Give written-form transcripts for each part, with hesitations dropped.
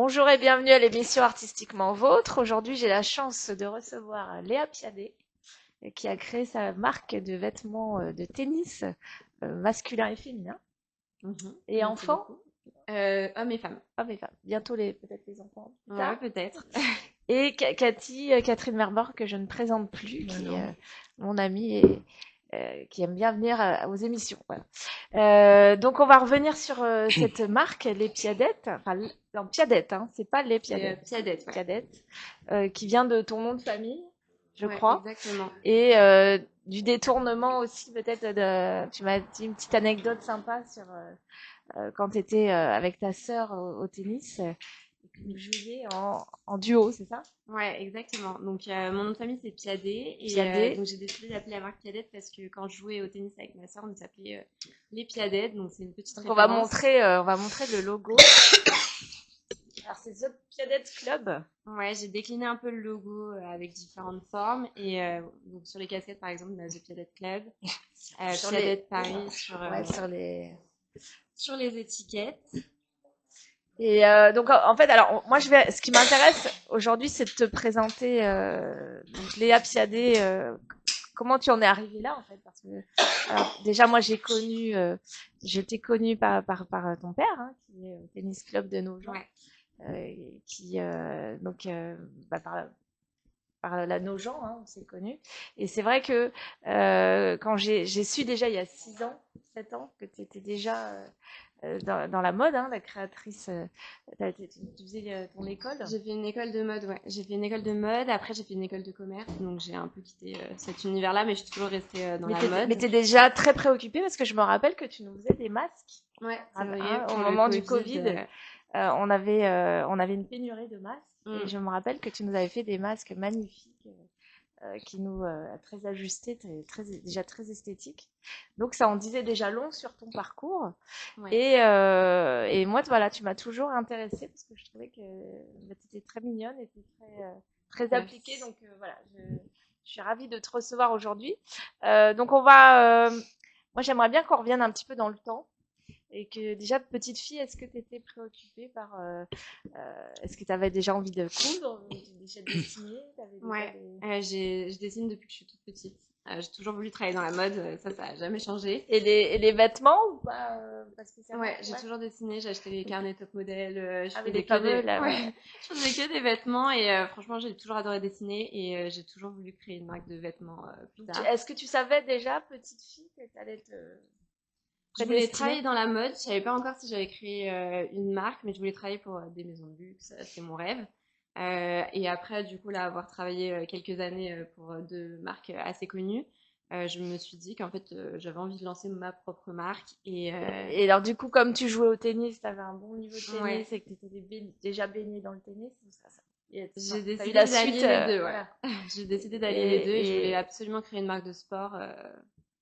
Bonjour et bienvenue à l'émission Artistiquement Vôtre. Aujourd'hui, j'ai la chance de recevoir Léa Piadet, qui a créé sa marque de vêtements de tennis masculin et féminin. Et Merci enfants, beaucoup. Hommes et femmes. hommes et femmes. Bientôt peut-être les enfants. plus Ouais, tard. peut-être. Et Catherine Merbor, que je ne présente plus, qui est mon amie et qui aime bien venir aux émissions. Voilà. Donc on va revenir sur cette marque, les Piadettes. Enfin, non, Piadettes, hein, c'est pas les C'est Piadettes. Piadet, ouais. Piadettes, qui vient de ton nom de famille, je Ouais, crois. exactement. Et du détournement aussi, peut-être, tu m'as dit une petite anecdote sympa sur quand tu étais avec ta sœur au tennis, et que vous jouiez en duo, c'est ça? Ouais, exactement. Donc, mon nom de famille, c'est Piadet. Et Piadet. donc, j'ai décidé d'appeler la marque Piadet parce que quand je jouais au tennis avec ma sœur, on s'appelait les Piadet. Donc, c'est une petite Donc référence. on va montrer le logo. Alors c'est The Piadet Club. Ouais, j'ai décliné un peu le logo avec différentes formes. Et donc, sur les casquettes, par exemple, on a The Piadet Club. Sur Piadet les... Paris Ouais, sur les étiquettes. Et donc en fait, alors moi ce qui m'intéresse aujourd'hui, c'est de te présenter donc Léa Piadet. Comment tu en es arrivée là en fait? Parce que alors, déjà moi je t'ai connue par ton père, hein, qui est au tennis club de Nogent, Ouais. qui donc par la Nogent, hein, on s'est connus. Et c'est vrai que quand j'ai su déjà il y a 6 ans, 7 ans, que tu étais déjà dans la mode, hein, la créatrice, tu faisais ton école. J'ai fait une école de mode, ouais. J'ai fait une école de mode, après j'ai fait une école de commerce, donc j'ai un peu quitté cet univers-là, mais je suis toujours restée dans la mode. Mais t'es déjà très préoccupée parce que je me rappelle que tu nous faisais des masques. Ouais, c'est vrai, Hein, au pour le moment du Covid, Covid. on avait une pénurie de masques et je me rappelle que tu nous avais fait des masques magnifiques qui nous très ajustés, déjà très esthétiques. Donc ça en disait déjà long sur ton parcours. Ouais. Et moi, voilà, tu m'as toujours intéressée parce que je trouvais que tu étais très mignonne et très appliquée. Donc voilà, je suis ravie de te recevoir aujourd'hui. Donc moi j'aimerais bien qu'on revienne un petit peu dans le temps. Et que déjà, petite fille, est-ce que tu étais préoccupée par... est-ce que tu avais déjà envie de coudre, déjà dessiner? Ouais, je dessine depuis que je suis toute petite. J'ai toujours voulu travailler dans la mode, ça a jamais changé. Et les vêtements ou pas spécialement? Ouais, j'ai toujours dessiné, j'ai acheté les carnets top modèle, je Ah oui, faisais les fameux, là, ouais, ouais. je faisais que des vêtements et franchement, j'ai toujours adoré dessiner et j'ai toujours voulu créer une marque de vêtements plus tard. Est-ce que tu savais déjà, petite fille, que tu allais te Je voulais prédestiner? travailler dans la mode. Je savais pas encore si j'allais créer une marque, mais je voulais travailler pour des maisons de luxe. C'est mon rêve. Et après, du coup, là, avoir travaillé quelques années pour deux marques assez connues, je me suis dit qu'en fait, j'avais envie de lancer ma propre marque. Et alors, du coup, comme tu jouais au tennis, tu avais un bon niveau de Ouais, tennis et que tu étais déjà baignée dans le tennis, j'ai t'as eu décidé la suite, d'allier les deux. Ouais, voilà. j'ai décidé d'allier les deux et je voulais Et absolument créer une marque de sport.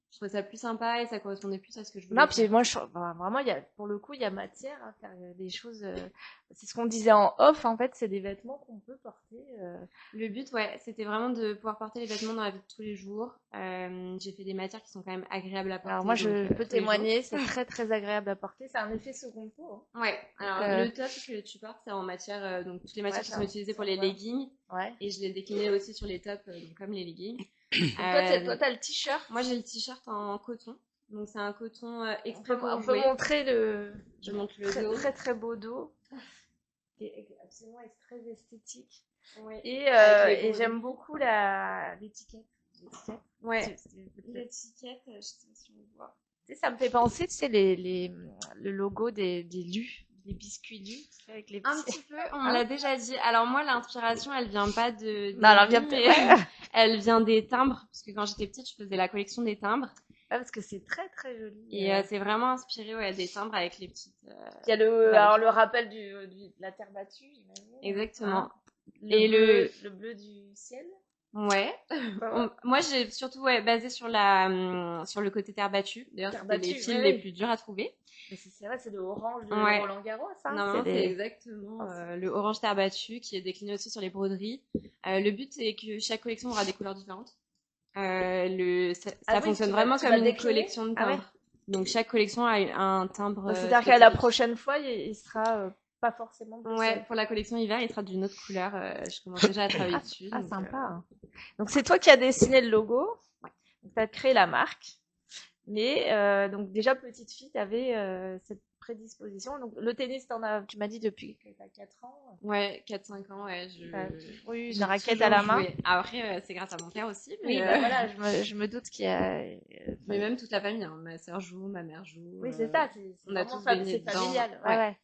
Je trouvais ça plus sympa et ça correspondait plus à ce que je non, voulais puis faire. moi, vraiment, pour le coup, il y a matière à faire des choses. C'est ce qu'on disait en off, en fait, c'est des vêtements qu'on peut porter. Le but, ouais, c'était vraiment de pouvoir porter les vêtements dans la vie de tous les jours. J'ai fait des matières qui sont quand même agréables à Alors moi, porter, donc je peux tous les jours. témoigner, c'est très agréable à porter. C'est un effet second peau. Ouais, Hein. Donc, alors le top que tu portes, c'est en matière, donc toutes les ouais, matières qui sont utilisées pour les ouais. leggings, Ouais. et je l'ai décliné aussi sur les tops, donc comme les leggings. Donc toi, t'as le t-shirt. Moi, j'ai le t-shirt en coton, donc c'est un coton exprès On pour peut jouer. montrer Je montre le dos. très beau dos, qui est absolument très esthétique. Ouais, Et j'aime beaucoup l'étiquette. ouais, l'étiquette, je sais pas si on voit. Tu sais, ça me fait penser, tu sais, le logo des Lus, des biscuits Lus, tu sais, avec les Un petits... petit peu, on me l'a déjà dit. Alors moi, l'inspiration, elle vient pas Non, alors des viens livres, peut-être... mais Ouais. elle vient des timbres, parce que quand j'étais petite, je faisais la collection des timbres. Ouais, parce que c'est très joli. Et c'est vraiment inspiré des timbres avec les petites Il y a vagues. alors le rappel de la terre battue, j'imagine. Exactement. Hein. Et Le bleu du ciel. Ouais. Ouais. Moi, j'ai surtout basé sur sur le côté terre battue. D'ailleurs, Terre c'était les battue, fils ouais, les oui. plus durs à trouver. Mais c'est vrai, c'est le orange de Ouais. Roland Garros, hein. Normalement, c'est exactement le orange terre battue qui est décliné aussi sur les broderies. Le but, c'est que chaque collection aura des couleurs différentes. Ça fonctionne vraiment comme une collection de Ah ouais. timbres. Donc chaque collection a un timbre Donc, c'est-à-dire qu'à la spécifique. prochaine fois, il sera pas forcément bleu Ouais, ciel. pour la collection hiver, il sera d'une autre couleur. Je commence déjà à travailler dessus. Ah, Donc, sympa. Hein. Donc, c'est toi qui as dessiné le logo. ouais. Donc, tu as créé la marque. Mais donc déjà petite fille, tu avais cette prédisposition. Donc le tennis, tu m'as dit depuis que tu as 4 ans, Ouais, 4-5 ans, ouais, tu as toujours eu une j'ai raquette à toujours la main. joué. Après, c'est grâce à mon père aussi, Oui, bah voilà, je me doute qu'il y a. mais même toute la famille, hein. Ma sœur joue, ma mère joue. Oui, c'est ça, c'est On a vraiment tous baigné c'est dedans. familial. Ouais, Ouais. ouais.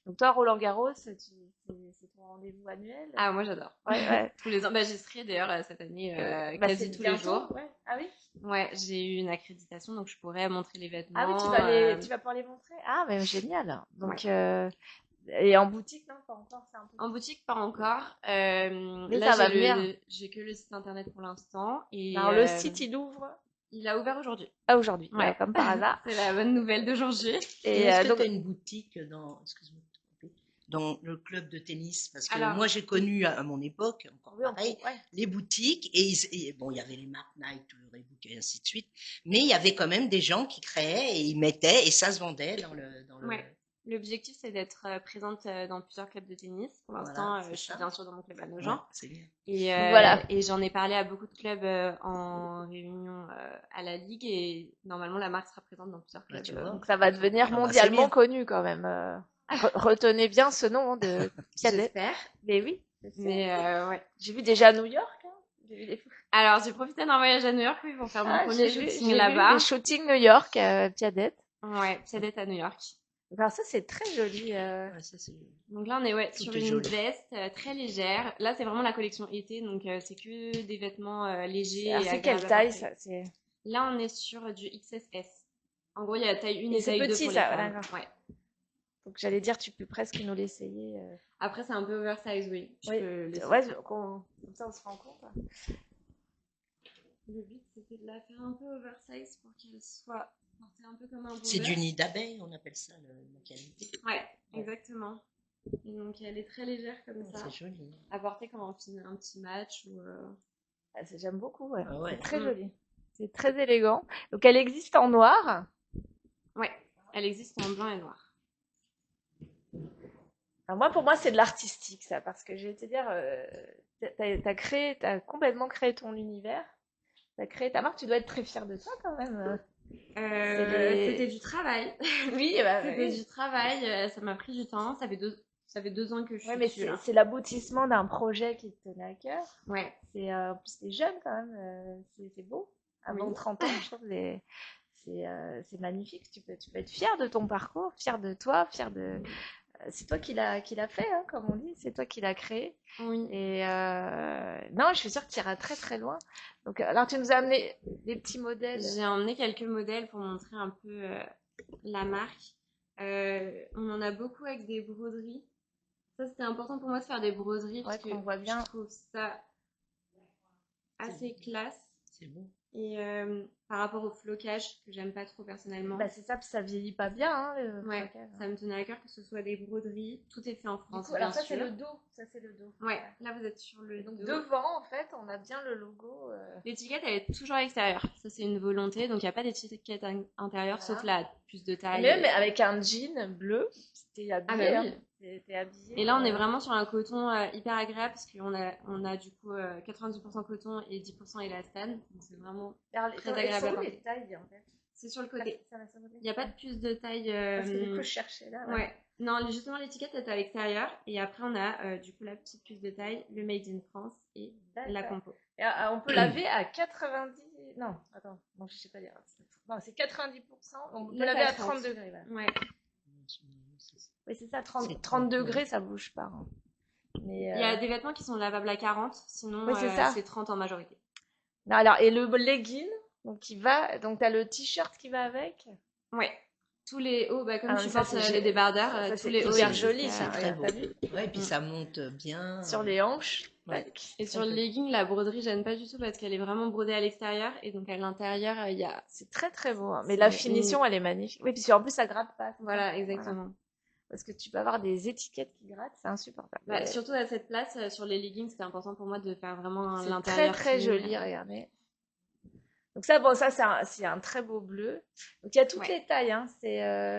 Donc toi, Roland Garros, c'est ton rendez-vous annuel. Ah, moi j'adore. Ouais, ouais. Tous les ans. Bah, j'y serai d'ailleurs cette année Bah quasi c'est tous les bientôt. jours. Ouais. Ah oui. Ouais, j'ai eu une accréditation, donc je pourrais montrer les Ah oui, vêtements. tu vas pouvoir les montrer. Ah, mais génial. Ouais. Donc et en boutique, non, pas encore, c'est un peu. En boutique, pas encore. Mais Là, ça va venir. j'ai que le site internet pour l'instant. Et Alors le site, il ouvre. il a ouvert aujourd'hui. Ah, aujourd'hui, Ouais. comme par hasard. C'est la bonne nouvelle d'aujourd'hui. Et Et est-ce que donc, tu as une boutique excuse-moi, de te couper, dans le club de tennis? Parce que Alors, moi, j'ai connu à mon époque, encore oui, pareil, ouais. les boutiques, et bon, il y avait les marques Nike, le Reebok et ainsi de suite, mais il y avait quand même des gens qui créaient et ils mettaient, et ça se vendait dans le... Ouais. L'objectif, c'est d'être présente dans plusieurs clubs de tennis. Pour l'instant, Voilà, je c'est suis ça. bien sûr dans mon club à Ouais, Nogent. c'est bien. Donc voilà. Et j'en ai parlé à beaucoup de clubs en réunion à la Ligue. Et normalement, la marque sera présente dans plusieurs Bah, clubs. tu vois. Donc ça va devenir Ah bah, c'est mondialement bien. connu quand même. Retenez bien ce nom hein, de Piadet. J'espère. Mais oui, Mais ouais. j'ai vu déjà à New York. Hein. J'ai vu des photos. Alors, j'ai profité d'un voyage à New York, oui, pour faire mon premier shooting J'ai vu là-bas. les shootings New York, Piadet. Ouais, Piadet à New York. Alors ça c'est très joli. Ouais, ça, c'est... Donc là, on est ouais, Tout sur est une joli. veste très légère. Là, c'est vraiment la collection été, donc c'est que des vêtements légers Alors et c'est quelle agréables à taille porter. ça c'est... Là, on est sur du XSS. En gros, il y a taille 1 Et et c'est taille 2 petit pour les ça, femmes. d'accord. Ouais. Donc j'allais dire tu peux presque nous l'essayer. Après, c'est un peu oversize, oui. Je Oui, peux laisser. ouais, comme ça on se rend compte. Hein. Le but, c'était de la faire un peu oversize pour qu'elle soit portée un peu comme un C'est bomber. du nid d'abeille, on appelle ça, la qualité. Ouais, exactement. Et donc, elle est très légère comme ça. C'est joli. À porter quand on finit un petit match ou... Ah, j'aime beaucoup, ouais. Ah ouais. C'est très joli. C'est très élégant. Donc elle existe en noir. Ouais, elle existe en blanc et noir. Alors moi, pour moi, c'est de l'artistique, ça, parce que je vais te dire, t'as complètement créé ton univers. T'as créé ta marque, tu dois être très fière de toi quand même. C'était du travail. Oui, bah, C'était oui. du travail. Ça m'a pris du temps. Ça fait 2 ans que je suis Ouais, mais dessus, là. c'est l'aboutissement d'un projet qui te tenait à cœur. Ouais. En plus, t'es jeune quand même, c'est beau. Avant Oui. 30 ans, je trouve que c'est magnifique. Tu peux être fier de ton parcours, fier de toi, fier de. C'est toi qui l'a fait, hein, comme on dit. C'est toi qui l'as créé. Oui. Et non, je suis sûre que tu iras très très loin. Donc, alors, tu nous as amené des petits modèles. J'ai emmené quelques modèles pour montrer un peu la marque. On en a beaucoup avec des broderies. Ça, c'était important pour moi de faire des broderies parce que qu'on voit bien. je trouve ça assez classe. C'est beau. Et par rapport au flocage, que j'aime pas trop personnellement. Bah, c'est ça, puis ça vieillit pas bien, hein, le Ouais, flocage, hein. ça me tenait à cœur que ce soit des broderies. Tout est fait en Du France, coup, alors bien ça, c'est sûr. le dos. Ça, c'est le dos. Ouais, là vous êtes sur le Donc, dos. devant, en fait, on a bien le logo. L'étiquette, elle est toujours à l'extérieur. Ça, c'est une volonté. Donc, il n'y a pas d'étiquette intérieure, Voilà. sauf la puce de taille. Même avec un jean bleu, t'es habillé. Ah bah oui. Hein. T'es habillé. Et là, on est vraiment sur un coton hyper agréable parce qu'on a du coup 90% coton et 10% élastane. Donc, c'est vraiment très agréable à porter. les tailles, en fait. C'est sur le côté. Ça va sur le côté. Il n'y a pas de puce de taille. Parce que du coup, je cherchais là. Ouais. Non, justement, l'étiquette est à l'extérieur. Et après, on a du coup la petite puce de taille, le Made in France et la compo. Et, on peut laver à 90. Non, attends. Non, je sais pas dire. Non, c'est 90%. On peut laver à 30 degrés. Voilà. Ouais. Oui, c'est ça. 30 degrés, ça bouge pas. Hein. Mais, il y a des vêtements qui sont lavables à 40. Sinon, oui, c'est 30 en majorité. Non, alors, et le legging, donc t'as le t-shirt qui va avec. Ouais. Tous les hauts, bah, comme tu ça, portes les débardeurs, tous les hauts. C'est hyper joli, c'est ça. très beau. T'as vu Ouais, et puis ça monte bien. Sur les hanches. Ouais. Et sur le legging, la broderie gêne pas du tout parce qu'elle est vraiment brodée à l'extérieur et donc à l'intérieur, il y a. C'est très très beau. Hein. Mais la finition, elle est magnifique. Oui, puis en plus, ça gratte pas. Voilà, exactement. Voilà. Parce que tu peux avoir des étiquettes qui grattent, c'est insupportable. Bah, surtout à cette place, sur les leggings, c'était important pour moi de faire vraiment c'est l'intérieur. Très très joli, regardez. Donc ça, bon, ça c'est un très beau bleu. Donc il y a toutes Ouais. les tailles, hein.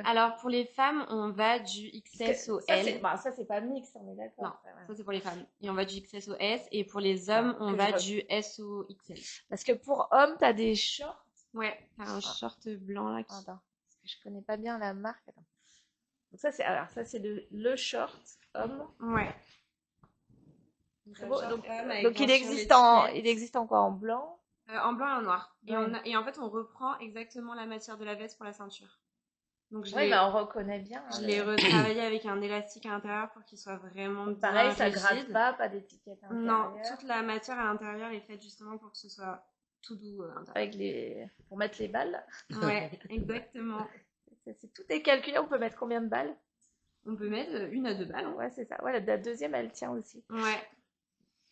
Alors, pour les femmes, on va du XS au L. Ça c'est pas mix, on est d'accord. Non, Après, ouais. ça c'est pour les femmes. Et on va du XS au S. Et pour les hommes, on va du S au XL. Parce que pour hommes, t'as des shorts. Ouais, t'as un short blanc là qui... Attends, parce que je connais pas bien la marque. Attends. Donc ça c'est le short homme. Ouais. Très beau. Donc Donc il existe encore en blanc. En blanc et en noir. Ouais. Et en fait, on reprend exactement la matière de la veste pour la ceinture. Donc Oui, mais on reconnaît bien. je l'ai retravaillé avec un élastique à l'intérieur pour qu'il soit vraiment Donc, bien pareil, ça rigide. gratte pas d'étiquette à l'intérieur. Non, toute la matière à l'intérieur est faite justement pour que ce soit tout doux à l'intérieur. Pour mettre les balles. Ouais, exactement. Tout est calculé. On peut mettre combien de balles? On peut mettre 1 à 2 balles. Hein. Ouais, c'est ça. Ouais, la deuxième, elle tient aussi. Ouais.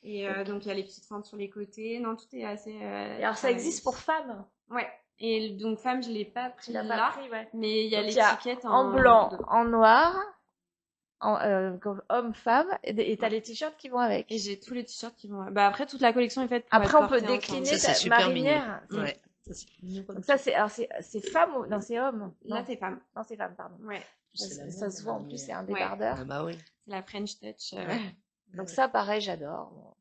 Et donc, il y a les petites fentes sur les côtés. Non, tout est assez... Et alors, ça existe pour femmes? Ouais. Et donc, femme, je l'ai pas pris là. Ouais. Mais il y a l'étiquette en blanc, en noir, homme, femme, et t'as les t-shirts qui vont avec. Et j'ai tous les t-shirts qui vont... Bah, après, toute la collection est faite pour après, on peut décliner ta marinière. Ouais. Donc ça, c'est femme ou... Non, c'est homme. Là, c'est femme. Non, c'est femme, pardon. Ouais. Ça se voit, en plus, c'est un débardeur. Ah bah oui. C'est la French Touch. Donc ça, pareil, j'adore.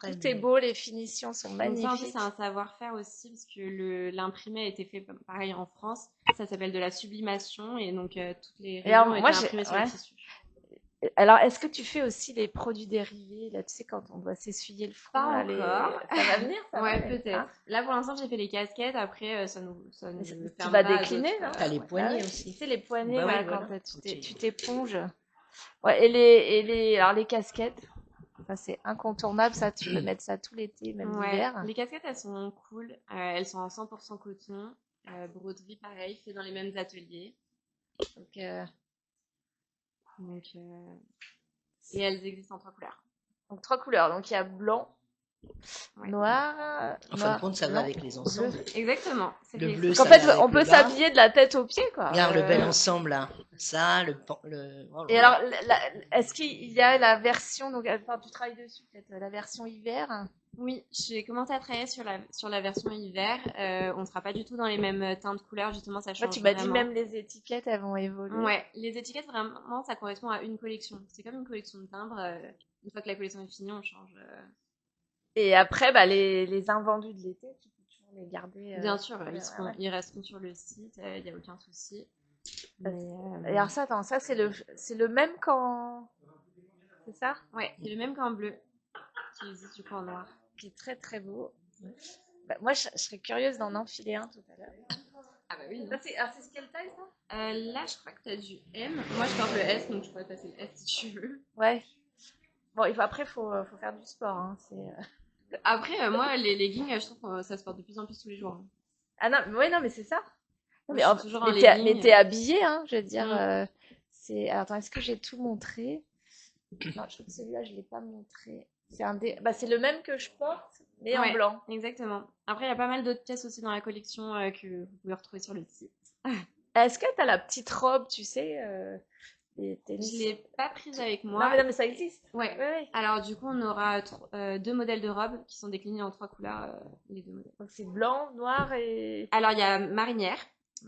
Tout est beau, les finitions sont magnifiques. Donc ça, en plus, c'est un savoir-faire aussi, parce que l'imprimé a été fait pareil en France. Ça s'appelle de la sublimation, et donc toutes les rayons ont été imprimés sur le tissu. Alors, est-ce que tu fais aussi les produits dérivés, là, tu sais, quand on doit s'essuyer le front? Pas encore. Ça va venir, ça? Ouais, peut-être. Hein, là, pour l'instant, j'ai fait les casquettes. Après, ça nous tu vas décliner, non? T'as les poignets aussi. Tu sais, les poignets, bah quand voilà. tu t'éponges. Ouais, alors les casquettes, ça c'est incontournable, ça tu peux mettre ça tout l'été, même l'hiver. Les casquettes, elles sont cool. Elles sont en 100% coton. Broderie, pareil, fait dans les mêmes ateliers. Et elles existent en 3 couleurs. Donc 3 couleurs. Donc il y a blanc, noir. En fin de compte, ça va avec les ensembles. Exactement. Le bleu, donc en fait, on peut s'habiller de la tête aux pieds, quoi. Regarde le bel ensemble là. Ça, Et alors, est-ce qu'il y a la version, donc tu travailles dessus peut-être, la version hiver? Oui, j'ai commencé à travailler sur la version hiver. On ne sera pas du tout dans les mêmes teintes couleurs, justement, ça change tu m'as vraiment. dit même les étiquettes, elles vont évoluer. Ouais, les étiquettes, vraiment, ça correspond à une collection. C'est comme une collection de timbres. Une fois que la collection est finie, on change. Et après, les invendus de l'été, tu peux toujours les garder. Bien sûr, ils resteront sur le site, il n'y a aucun souci. Et alors ça, attends, ça c'est le même qu'en... C'est ça? Ouais, c'est le même qu'en bleu, qui existe du coup en noir. Qui est très très beau. Bah, moi, je serais curieuse d'en enfiler un tout à l'heure. Ah bah oui. C'est quelle taille ça? Là, je crois que tu as du M. Moi, je porte le S, donc je pourrais passer le S si tu veux. Ouais. Bon, après, faut faire du sport. Hein. Après, moi, les leggings, je trouve que ça se porte de plus en plus tous les jours. Hein. Ah non, non, mais c'est ça. Non, mais t'es habillée, hein, je veux dire. Alors, attends, est-ce que j'ai tout montré? Non, je trouve que celui-là, je l'ai pas montré. C'est le même que je porte, mais en blanc. Exactement. Après, il y a pas mal d'autres pièces aussi dans la collection que vous pouvez retrouver sur le site. Est-ce que t'as la petite robe, tu sais Je l'ai pas prise avec moi. Non, mais ça existe. Ouais. Alors, du coup, on aura 2 modèles de robes qui sont déclinés en 3 couleurs, les 2 modèles. Donc, c'est blanc, noir et... Alors, il y a marinière,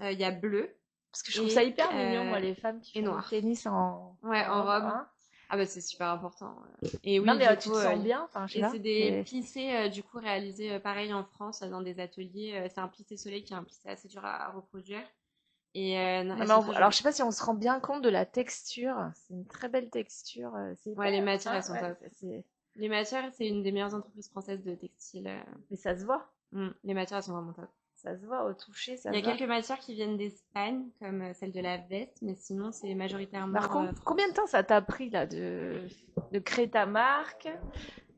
il y a bleu. Parce que je trouve ça hyper mignon, moi, les femmes qui font du tennis en robe. Hein. Ah bah c'est super important. Et oui, non mais tu te sens bien. Et c'est des plissés du coup réalisés pareil en France dans des ateliers. C'est un plissé soleil qui est un plissé assez dur à reproduire. Et alors je sais pas si on se rend bien compte de la texture. C'est une très belle texture. Les matières elles sont top. Les matières, c'est une des meilleures entreprises françaises de textile. Mais ça se voit. Les matières elles sont vraiment top. Ça se voit au toucher. Il y a quelques matières qui viennent d'Espagne, comme celle de la veste, mais sinon c'est majoritairement. Par contre, combien de temps ça t'a pris là de créer ta marque,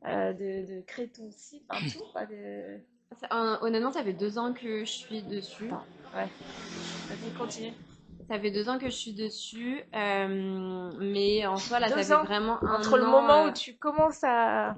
de créer ton site, tout Honnêtement, ça fait 2 ans que je suis dessus. Ouais. Vas-y, continue. Ça fait 2 ans que je suis dessus, mais en soi là, ça fait vraiment entre le moment où tu commences à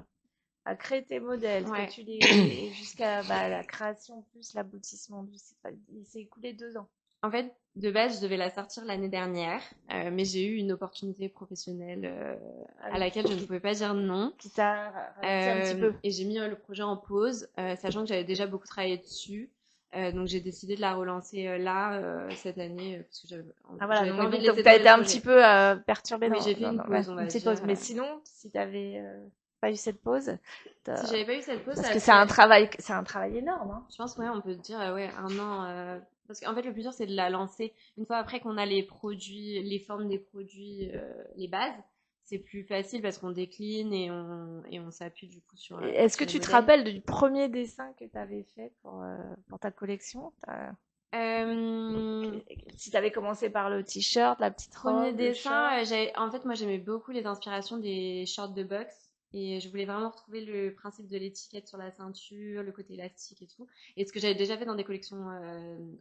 créer tes modèles, que tu les jusqu'à la création plus l'aboutissement du site. Il s'est écoulé 2 ans. En fait, de base, je devais la sortir l'année dernière, mais j'ai eu une opportunité professionnelle à laquelle je ne pouvais pas dire non. Qui t'a ralenti un petit peu. Et j'ai mis le projet en pause, sachant que j'avais déjà beaucoup travaillé dessus. Donc j'ai décidé de la relancer là cette année parce que Ah voilà, j'avais pas envie de donc laisser t'as tomber été le un petit projet. peu perturbée Oui, j'ai fait une ouais, pause, on une va petite dire. pause. Mais sinon, si t'avais pas eu cette pause, Si j'avais pas eu cette pause, parce ça a que pu... c'est un travail énorme, hein. Je pense, ouais, on peut dire, ouais, 1 an. Parce qu'en fait, le plus dur, c'est de la lancer. Une fois après qu'on a les produits, les formes des produits, les bases, c'est plus facile parce qu'on décline et on s'appuie du coup Est-ce que sur les tu te modèles. rappelles du premier dessin que tu avais fait pour ta collection? Euh, Si tu avais commencé par le t-shirt, la petite Premier robe, le dessin, short. en fait, moi, j'aimais beaucoup les inspirations des shorts de boxe. Et je voulais vraiment retrouver le principe de l'étiquette sur la ceinture, le côté élastique et tout. Et ce que j'avais déjà fait dans des collections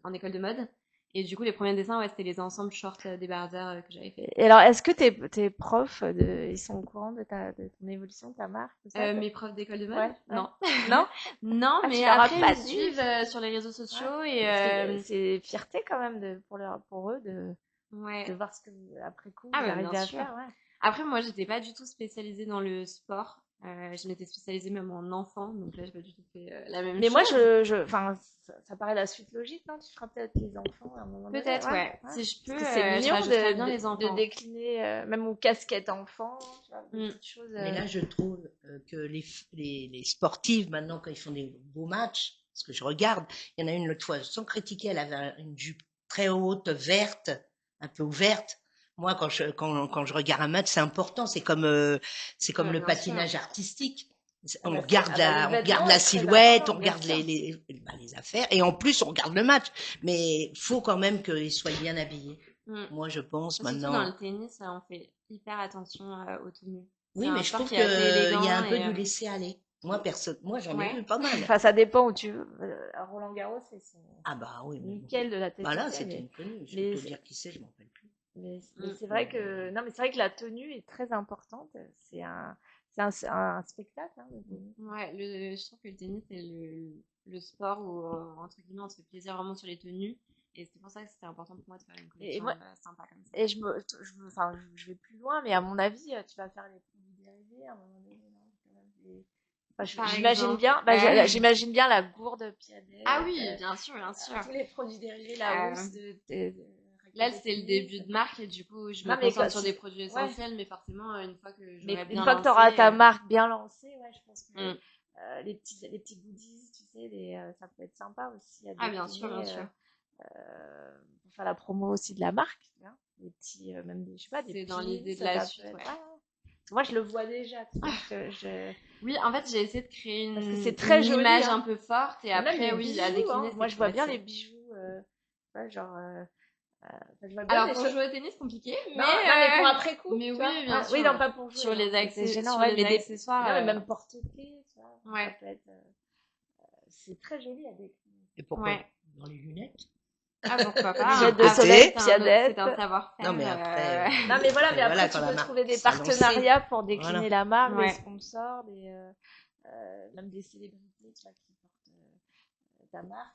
en école de mode. Et du coup, les premiers dessins, ouais, c'était les ensembles shorts débardeurs que j'avais fait. Et alors, est-ce que tes profs, ils sont au courant de ton évolution, de ta marque, tout ça? Mes profs d'école de mode? Ouais, ouais. Non. Non? Non, Ah, tu mais leur as après, pas ils me dit? suivent sur les réseaux Ouais. sociaux et Parce que c'est fierté quand même pour eux de ouais. voir ce que après coup Ah, vous bah, bien arrivez à sûr. faire, ouais. Après, moi, j'étais pas du tout spécialisée dans le sport. Je m'étais spécialisée même en enfant, donc là, j'ai pas du tout fait la même Mais moi, chose. enfin, ça paraît la suite logique, non? Tu feras peut-être les enfants à un moment donné, Peut-être, ouais, ouais. ouais. Si je peux, Parce que c'est je mignon rajouterais bien les de enfants. décliner, même aux casquettes enfants, tu vois, des Mm. petites choses. Mais là, je trouve que les sportives, maintenant, quand ils font des beaux matchs, parce que je regarde, il y en a une l'autre fois, sans critiquer, elle avait une jupe très haute, verte, un peu ouverte. Moi, quand je regarde un match, c'est important. C'est Ah, comme bah, le bien sûr. patinage artistique. Ah bah, le On regarde vêtement la est très silhouette, important, on bien regarde sûr. les affaires, et en plus, on regarde le match. Mais faut quand même qu'ils soient bien habillés. Mm. Moi, je pense Surtout dans le maintenant. tennis, on fait hyper attention aux tenues. C'est Oui, mais un je sport trouve qui est assez qu'il y a élégant un peu et du laisser-aller. Moi, j'en ai ouais. vu pas mal. Enfin, ça dépend où tu veux. À Roland Garros, ils sont Ah bah oui, mais bon. nickel de la tête Bah aux là, pieds, c'était une connue. Je vais mais te dire qui c'est, je m'en rappelle plus. mais Mm. c'est vrai que non, mais c'est vrai que la tenue est très importante. C'est un spectacle, hein, le tennis. Ouais, je trouve que le tennis, c'est le sport où, entre guillemets, on se fait plaisir vraiment sur les tenues. Et c'est pour ça que c'était important pour moi de faire une Et collection moi, sympa comme ça. et enfin, je vais plus loin, mais à mon avis, tu vas faire les produits dérivés à un moment donné, non? Quand même, enfin, Par j'imagine exemple, bien, j'imagine bien la gourde Piaget, ah oui, bien sûr, bien sûr. tous les produits dérivés, la Euh, housse Là, de c'est le tennis. début de marque et du coup, je me Non, mais concentre sur des produits ouais. essentiels, mais forcément, une fois que Mais j'aurai une bien fois que tu auras lancé, ta marque bien lancée, ouais, je pense que mm. les petits goodies, tu sais, ça peut être sympa aussi à Ah bien sûr, bien décliner sûr. pour faire la promo aussi de la marque, tu vois. Des petits, même des, je sais pas, des C'est dans pins, l'idée de ça la peut suite, être. ouais. Ouais. Moi, je le vois déjà, tu vois. Oui, en fait, j'ai essayé de créer Parce que c'est très une joli, image hein. un peu forte et Mais même après, les oui, à bijoux, décliner, hein. c'est Moi, je plus vois bien les facile. bijoux, ouais, genre, je vois bien Alors, des pour choses. jouer au tennis, compliqué, Non, non, mais pour mais, après coup, mais tu oui, vois. bien Ouais, oui, sûr. non, pas pour jouer, Sur non. les C'est gênant, sur ouais. les Mais accessoires, non, mais même porte-clés, tu vois. Ça ouais, peut être, c'est très joli à décliner. Et pourquoi ouais. dans les lunettes? Ah, pourquoi pas, Lunettes hein. de Après, soleil, c'est un Piadette. Non, savoir-faire. mais après, Non, mais voilà, mais voilà, après, quand tu la peux marque trouver des sera lancée. partenariats pour Voilà. décliner la marque, des Ouais, sponsors, même des célébrités, tu vois, qui portent ta marque.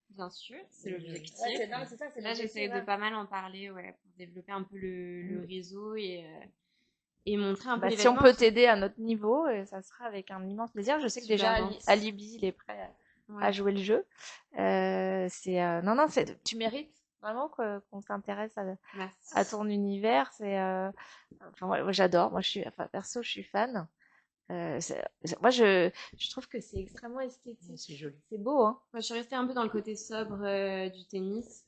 bien sûr, c'est Ouais, l'objectif. non, mais c'est ça, c'est Là, l'objectif. j'essaye de Ouais. pas mal en parler, ouais, pour développer un peu le réseau et montrer un peu Bah, les si on vêtements. peut t'aider à notre niveau, ça sera avec un immense plaisir. Je sais que déjà Super gentil. Alibi, il est prêt à Ouais, jouer le jeu. Non, non, tu mérites vraiment qu'on s'intéresse à merci. ton univers. Enfin, moi, j'adore. Enfin, perso, je suis fan. Moi, je trouve que c'est extrêmement esthétique. C'est joli. C'est beau, hein. Moi, je suis restée un peu dans le côté sobre du tennis,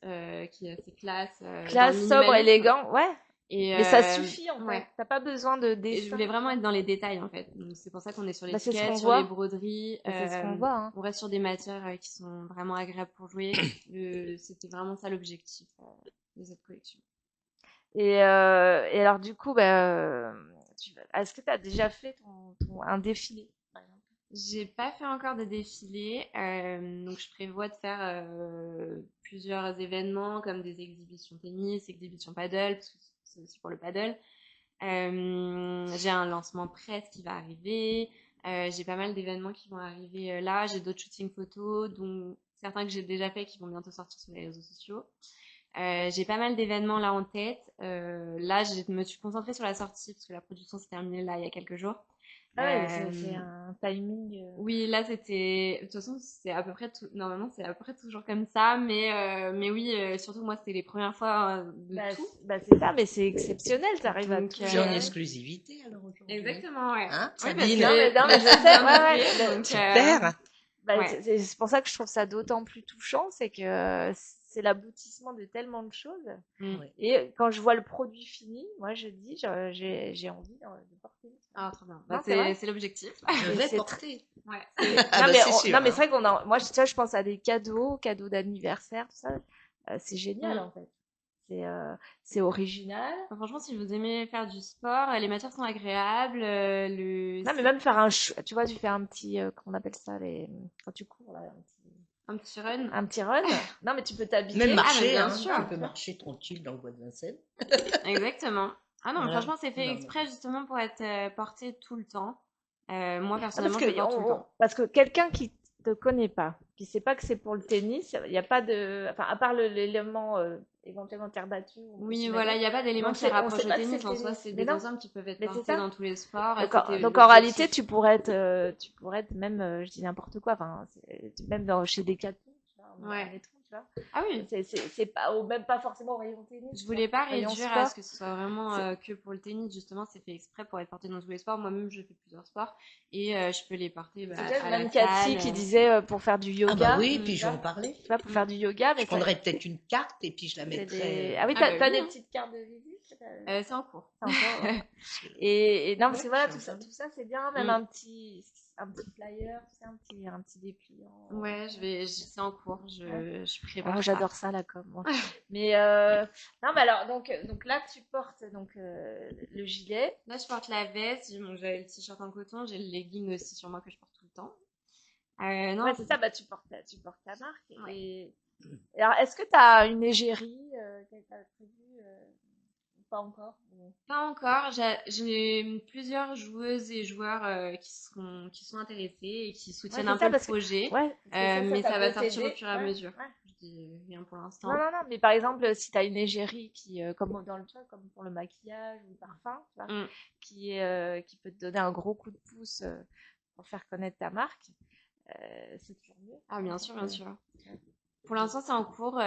qui est assez classe, dans le Classe, sobre, minimalisme. élégant, ouais. Et, Mais ça suffit, en fait. ouais. T'as pas besoin de Et je dessin. voulais vraiment être dans les détails, en fait. Donc, c'est pour ça qu'on est sur Bah, c'est ce l'étiquette, qu'on sur les voit. broderies. Bah, c'est ce qu'on voit, hein. On reste sur des matières qui sont vraiment agréables pour jouer. C'était vraiment ça l'objectif de cette collection. Et alors, du coup, bah, est-ce que tu as déjà fait un défilé, par exemple? J'ai pas fait encore de défilé, donc je prévois de faire plusieurs événements comme des exhibitions tennis, exhibitions paddle, parce que c'est aussi pour le paddle. J'ai un lancement presse qui va arriver. J'ai pas mal d'événements qui vont arriver là. J'ai d'autres shootings photos, dont certains que j'ai déjà fait qui vont bientôt sortir sur les réseaux sociaux. J'ai pas mal d'événements là en tête. Là, je me suis concentrée sur la sortie parce que la production s'est terminée là il y a quelques jours. Ah ouais, c'est un timing. Oui, là c'était. De toute façon, c'est à peu près tout. Normalement, c'est à peu près toujours comme ça, mais oui, surtout moi, c'était les premières fois de tout. C'est ça, mais c'est exceptionnel, t'arrives à Donc, tout Tu es en gérer. exclusivité alors aujourd'hui. Exactement, ouais. Hein, Oui, parce Sabine? que Non, mais je c'est sais, bien ouais, noté, ouais. donc, Super. ouais. C'est pour ça que je trouve ça d'autant plus touchant, c'est que c'est l'aboutissement de tellement de choses. Mm. Ouais. Et quand je vois le produit fini, moi je dis, j'ai envie de porter. Ah, trop bien. Non, Bah, c'est vrai. c'est l'objectif. Je Mais vais c'est porter. Ouais. Ah Non, bah mais, c'est sûr. non, mais Hein. c'est vrai qu'on a, moi, tu vois, je pense à des cadeaux d'anniversaire, tout ça. C'est génial, Mm. en fait. C'est original. Enfin, franchement, si vous aimez faire du sport, les matières sont agréables. Non, mais même faire tu vois, tu fais un petit, comment on appelle ça, quand tu cours, là, Un petit run. un petit run. Non, mais tu peux Même t'habiller. marcher, bien hein. sûr. Tu peux marcher tranquille dans le bois de Vincennes. Exactement. Ah non, mais Voilà. franchement, c'est fait Non, exprès justement pour être porté tout le temps. Moi, Parce personnellement, je le porte tout le temps. parce que quelqu'un qui te connaît pas, qui sait pas que c'est pour le tennis, il n'y a pas de, enfin, à part l'élément, éventuellement terre battue, on peut Oui, voilà, il s'imaginer. n'y a pas d'élément qui On rapproche sait au pas que c'est tennis. le En soi, tennis. c'est Mais des non, ensembles qui peuvent être mais c'est portés ça. dans tous les sports. Donc, C'était en réalité, l'objectif. tu pourrais être même, je dis n'importe quoi, enfin, même chez Decathlon, tu vois, en Ouais. métro, tu vois. Ah oui. C'est pas, même pas forcément au rayon tennis, Je tu vois, voulais pas rayon réduire à sport. ce que ce soit vraiment C'est- que pour le tennis. Justement, c'est fait exprès pour être porté dans tous les sports. Moi-même, je fais plusieurs sports et je peux les porter C'est peut-être à la même salle. Cathy qui disait pour faire du Ah bah yoga, oui, Mm. puis tu je vais vois, en parler. pour faire du yoga, Je mais prendrais peut-être une carte et puis je la c'est mettrais. Ah oui, Ah bah t'as oui, des hein. petites cartes de visite, C'est en cours. c'est encore. Parce que- Et non, parce Ouais, que voilà, je suis en tout ça, c'est bien, même Mm. un petit flyer, tu sais, un petit dépliant. Ouais, c'est en cours. Je Ah, prépare moi, ça. j'adore ça, la com. Moi. Mais non, mais alors, donc là, tu portes le gilet. Là, je porte la veste. J'ai le t-shirt en coton. J'ai le legging aussi sur moi que je porte tout le temps. Non, Ouais, c'est ça, bah, tu portes ta marque. Ouais. Et alors, est-ce que tu as une égérie que tu as prévue ou pas encore? Pas encore. J'ai plusieurs joueuses et joueurs qui sont intéressés et qui Ouais, soutiennent c'est un peu ça, le parce que, projet. ouais, parce que Mais ça va peut sortir au t'aider. fur et à Ouais, mesure. ouais. Je dis rien pour Non, l'instant. non, non, mais par exemple, si tu as une égérie qui, comme dans le tu vois, comme pour le maquillage ou le parfum, tu vois, Mm. qui peut te donner un gros coup de pouce pour faire connaître ta marque, c'est toujours mieux. Ah, bien sûr, bien Ouais. sûr. Pour l'instant, c'est en cours.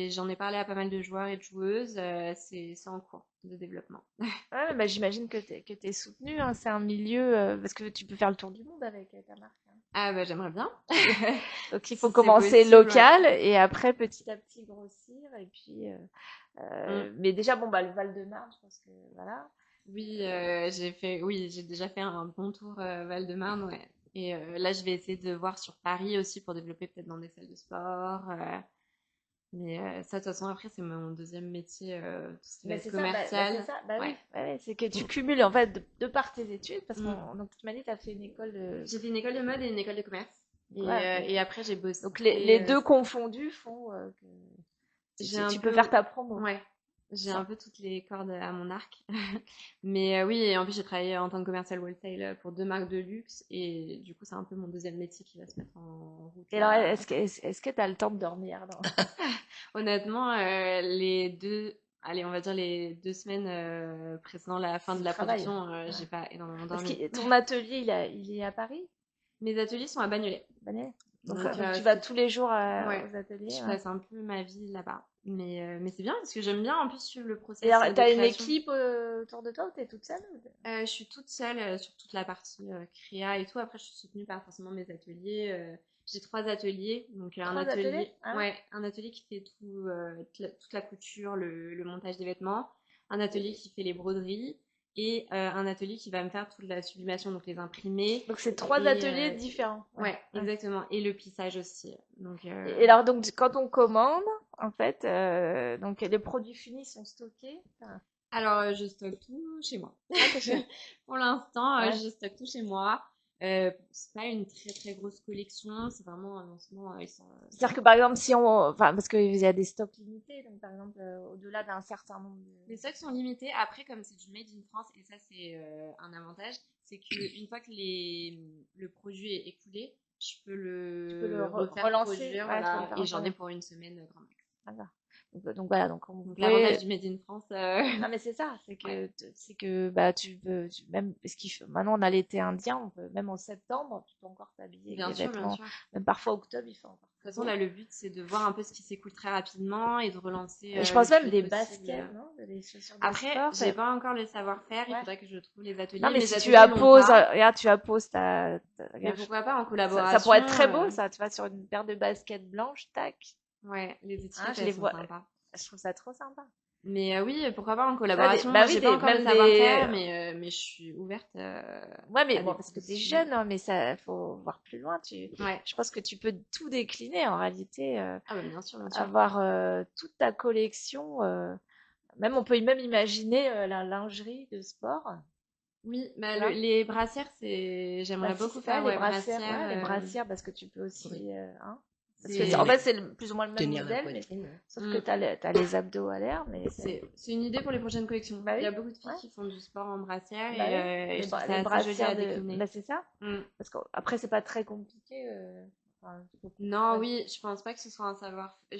J'en ai parlé à pas mal de joueurs et de joueuses. C'est en cours de développement. Ouais, bah, j'imagine que t'es soutenu, hein, c'est un milieu, parce que tu peux faire le tour du monde avec ta marque. Hein. Ah bah j'aimerais bien. Donc il Si faut c'est commencer possible, ouais. local et après petit à petit grossir. Et puis, Mm. mais déjà, bon, bah, le Val-de-Marne, je pense que voilà. Oui, j'ai déjà fait un bon tour Val-de-Marne, ouais. Et là, je vais essayer de voir sur Paris aussi pour développer peut-être dans des salles de sport. Mais ça, de toute façon, après, c'est mon deuxième métier, tout ce qui va Mais être c'est ça, c'est commercial. ça, bah oui, Ouais. ouais, c'est que tu cumules en fait de par tes études, parce Mm. donc tu m'as dit, tu as fait une école de. J'ai fait une école de mode et une école de commerce. Ouais, Et après, j'ai bossé. donc les deux confondus font que J'ai un tu peux peu, faire ta promo. ouais, j'ai Ça. un peu toutes les cordes à mon arc. Mais oui, et en plus, j'ai travaillé en tant que commercial wholesale pour 2 marques de luxe. Et du coup, c'est un peu mon deuxième métier qui va se mettre en route Et alors, là. est-ce que tu as le temps de dormir Honnêtement, allez, on va dire les 2 semaines précédant la fin de du la travail? production, Ouais. j'ai pas énormément Parce dormi. que ton atelier, il est à Paris, Mes ateliers sont à Bagnolet. Bagnolet. Donc, Donc tu vas tous les jours ouais, aux ateliers. je Ouais. passe un peu ma vie là-bas. Mais c'est bien parce que j'aime bien en plus suivre le Et process alors, de t'as une création. équipe autour de toi ou t'es toute seule? Je suis toute seule sur toute la partie créa et tout. Après, je suis soutenue par forcément mes ateliers. J'ai 3 ateliers. Donc, un 3 ateliers? atelier, Ah ouais. ouais, un atelier qui fait toute la couture, le montage des vêtements. Un atelier qui fait les broderies. Et un atelier qui va me faire toute la sublimation, donc les imprimés. Donc c'est 3 Et, ateliers différents. ouais, exactement. Et le plissage aussi. Donc, Et alors, donc, quand on commande, en fait, donc les produits finis sont stockés. Enfin, alors, je stocke tout chez moi. chez- Pour l'instant, Ouais. je stocke tout chez moi. C'est pas une très très grosse collection, c'est vraiment un lancement. C'est-à-dire que par exemple, si on, enfin, parce qu'il y a des stocks limités, donc par exemple, au-delà d'un certain nombre de. Les stocks sont limités. Après, comme c'est du made in France, et ça c'est un avantage, c'est qu'une fois que le produit est écoulé, je peux Tu peux le le refaire relancer. produire, Ouais, tu peux le voilà, faire et j'en ai reproduire. pour une semaine grand max. D'accord. Donc voilà, donc on Donc, pourrait- l'avantage du Made in France, Non mais c'est ça, c'est que Ouais. c'est que bah même parce maintenant on a l'été indien, on peut même en septembre, tu peux encore t'habiller avec bien des sûr, bien vêtements. sûr. De Même parfois octobre, il fait encore toute très façon, beau. là, le but, c'est de voir un peu ce qui s'écoule très rapidement et de relancer Et je le pense plus même vite des possible. baskets, non? Des chaussures de Après, sport. j'ai pas encore le savoir-faire. Il Ouais. faudrait que je trouve les Non ateliers. mais Mes si tu ateliers l'ont apposes, pas. regarde, tu apposes Mais regarde, pourquoi pas en ça collaboration. pourrait être très beau ça, tu vois, sur une paire de baskets blanches, tac. Ouais, les Hein, étiquettes, je elles les sont vois, sympas. je trouve ça trop sympa. Mais oui, pourquoi pas en Tu vois, collaboration. bah Moi, oui, j'ai pas encore le même savoir-faire, mais je suis ouverte Ouais, mais à bon, des parce que t'es propositions. jeune, hein, mais ça, faut voir plus loin. Ouais. Je pense que tu peux tout décliner en réalité, Ah bah bien sûr, bien sûr. avoir toute ta collection. Même on peut même imaginer la lingerie de sport. Oui, bah, Tu vois. les brassières, Bah j'aimerais si, beaucoup c'est ça, faire, les ouais, brassières, ouais, les brassières. brassières, parce que tu peux aussi, Oui. hein. Parce que en C'est Oui. fait c'est plus ou moins le même Tenir la modèle, mais poitrine. Ouais. sauf que t'as les abdos à l'air, mais c'est une idée pour les prochaines collections. bah Il y a oui, beaucoup de filles ouais, qui font du sport en brassière bah oui, et je trouve ça les assez joli brassières à de, décliner. bah c'est ça. Mm. Parce qu'après c'est pas très compliqué. Enfin, Non, ouais. oui, je pense pas que ce soit un savoir. Et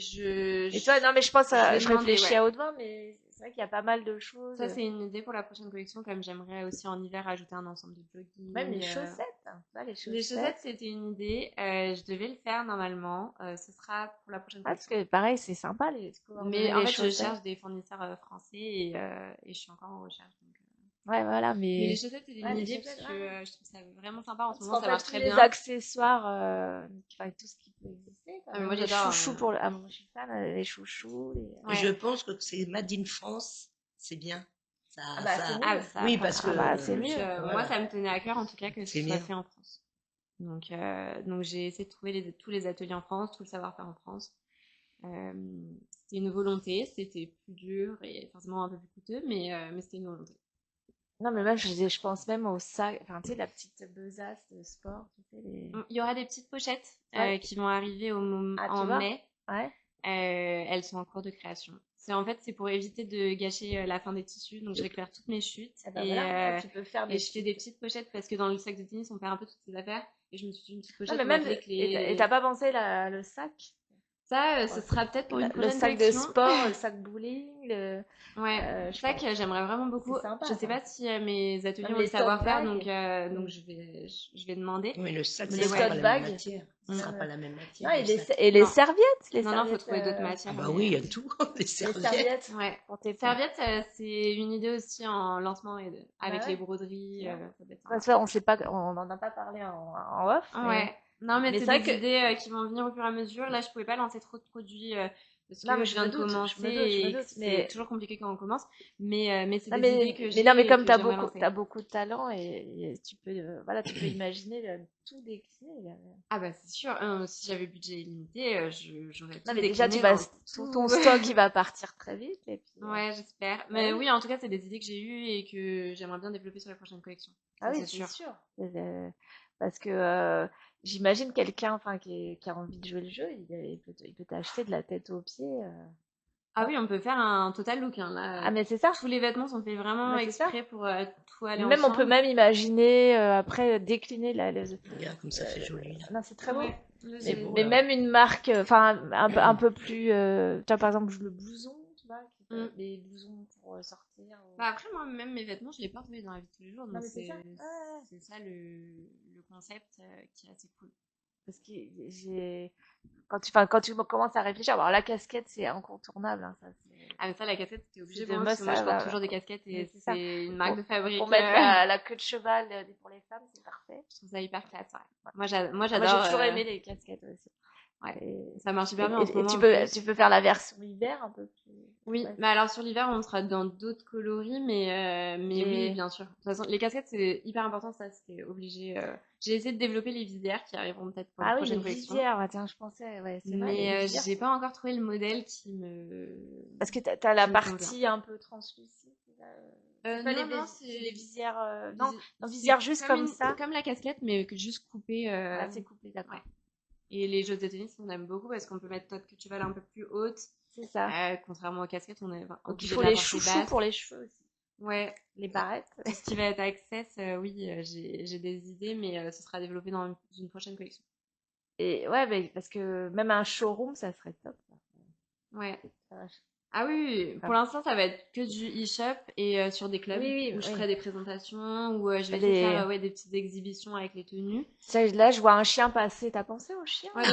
toi, non, mais Je vais je demander, réfléchis ouais. à haute main, mais c'est vrai qu'il y a pas mal de choses. Ça, c'est une idée pour la prochaine collection, comme j'aimerais aussi en hiver ajouter un ensemble de Même les jogging. chaussettes, hein, tu vois, les Les chaussettes, chaussettes. c'était une idée. Je devais le faire normalement. Ce sera pour la prochaine Ah, parce collection. que pareil, c'est sympa de Mais coordonner en les fait, je chaussettes. cherche des fournisseurs français et je suis encore en recherche. Ouais, voilà, Mais les chaussettes, c'est ouais, une les idée parce chaussettes, que ouais, ouais. je trouve ça vraiment sympa. En ce Parce moment, qu'en ça fait, marche tous très les bien. accessoires, enfin, tout ce qui peut exister, quoi. Ah, mais Même moi, les j'adore. chouchous pour ah, moi, je suis fan, les chouchous, Et je Ouais. pense que c'est Made in France, c'est bien. Ah bah, c'est Ça... Ah, mieux. ça, Oui, par parce contre, que Ah bah, beaucoup c'est plus. mieux. Moi, voilà, ça me tenait à cœur, en tout cas, que ce c'est soit bien. fait en France. Donc j'ai essayé de trouver tous les ateliers en France, tout le savoir-faire en France. Euh, C'était une volonté, c'était plus dur et forcément un peu plus coûteux, mais c'était une volonté. Non, mais même, je pense même au sac, enfin, tu sais, la petite besace de sport, tu sais, Il y aura des petites pochettes ouais. qui vont arriver Ah, tu en vois? mai. Ouais. Elles sont en cours de création. C'est pour éviter de gâcher la fin des tissus. Donc je récupère toutes mes chutes Eh ben voilà, ouais, tu peux faire et des je fais des petites pochettes parce que dans le sac de tennis on perd un peu toutes ses affaires. Et je me suis fait une petite Non, pochette mais pour même, mettre les et clés. t'as pas pensé le sac? Ça, ce sera peut-être pour une Le prochaine sac de collection. sport, le sac bowling, Ouais, je ça pense. que j'aimerais vraiment C'est beaucoup. Je sympa, sais ça. pas si mes ateliers Même ont le les tote savoir-faire, bags. donc Mm. je vais demander. Mais le sac, Mais ça Les sera ouais. pas tote la même bags. matière. C'est Ça sera même, pas la même non, matière, le sac. et les Non, serviettes, non, faut trouver d'autres matières. Ah bah Mais oui, il y a tout, les les serviettes. serviettes ouais. pour tes points. Serviette, c'est une idée aussi en lancement Bah avec les ouais. broderies. Ouais. Ça peut être Parce sympa. que on sait pas, on en a pas parlé en off, Ouais. Non, mais mais c'est c'est vrai des que, idées qui vont venir au fur et à mesure. Là, je pouvais pas lancer trop de produits parce non, que mais je viens de je commencer me et que doute, c'est toujours compliqué quand on commence. Mais c'est non, des idées que non, mais j'ai et comme que j'aimerais t'as lancer. beaucoup de talent et tu peux, voilà, tu peux imaginer tout décliner. Là. Ah bah c'est sûr. Si j'avais budget illimité, j'aurais Non, tout mais déjà, décliné dans ton tout. stock, il va partir très vite, et puis, Ouais, j'espère. bah Mais oui. oui, en tout cas, c'est des idées que j'ai eues et que j'aimerais bien développer sur la prochaine collection. Ah Ça, oui, c'est c'est sûr. sûr. Parce que j'imagine quelqu'un, enfin, qui a envie de jouer le jeu, il peut t'acheter de la tête aux pieds. Ah Non. oui, on peut faire un total look, hein, Ah, là. mais c'est ça. Tous les vêtements sont faits vraiment Mais c'est ça. exprès pour tout aller Mais même, on peut ensemble. même imaginer, après, décliner Regarde comme ça fait joli, là. non, c'est très beau. Ouais, là, C'est beau, Mais là. même une marque, enfin, un peu plus, tu vois, par exemple, le blouson, tu vois, Mm. les blousons pour sortir. Bah après, moi, même mes vêtements, je les porte oui, dans la vie de tous les jours. Non, Donc mais c'est ça. Ouais. c'est ça le concept qui est assez cool. Parce que quand tu commences à réfléchir, alors la casquette, c'est incontournable, hein, ça, Ah, mais ça, la casquette, c'était c'est obligé de pour moi, mode, parce que moi, je ça porte va. toujours des casquettes Mais et c'est ça. c'est une marque de Pour fabrique. mettre la queue de cheval pour les femmes, c'est parfait. Je trouve ça hyper classe, ouais. Moi, j'ai J'adore. toujours aimé les casquettes aussi. Ouais, Et, ça marche hyper bien en ce moment en tu plus. peux faire la version hiver un peu plus. Oui, Ouais, mais alors sur l'hiver, on sera dans d'autres coloris, mais oui, j'ai bien sûr. De toute façon, les casquettes, c'est hyper important, ça, c'était obligé. J'ai essayé de développer les visières qui arriveront peut-être pour une ah oui, les prochaine collection. visières, tiens, je pensais, ouais, c'est vrai, les Mais visières. j'ai pas encore trouvé le modèle Parce que t'as la qui me convient. partie un peu translucide. C'est pas Non, non, c'est des visières. Non, c'est visières juste comme comme ça. comme la casquette, mais que juste coupée. Ah, c'est coupé, d'accord. Ouais. Et les jeux de tennis, on aime beaucoup parce qu'on peut mettre notre queue de cheval un peu plus haute. C'est ça. Contrairement aux casquettes, on est Donc il obligé faut de la les porter chouchous basse. pour les cheveux aussi. Ouais, Les barrettes. tout ce qui va être access, oui, j'ai des idées, mais ce sera développé dans une prochaine collection. Et ouais, mais parce que même un showroom, ça serait top. Ouais. Ça va. Ah oui, pour l'instant, ça va être que du e-shop et sur des clubs Oui, où je oui. ferai des présentations, où je vais essayer de Des... faire des petites exhibitions avec les tenues. Ça, là, je vois un chien passer. T'as pensé au chien? Ouais.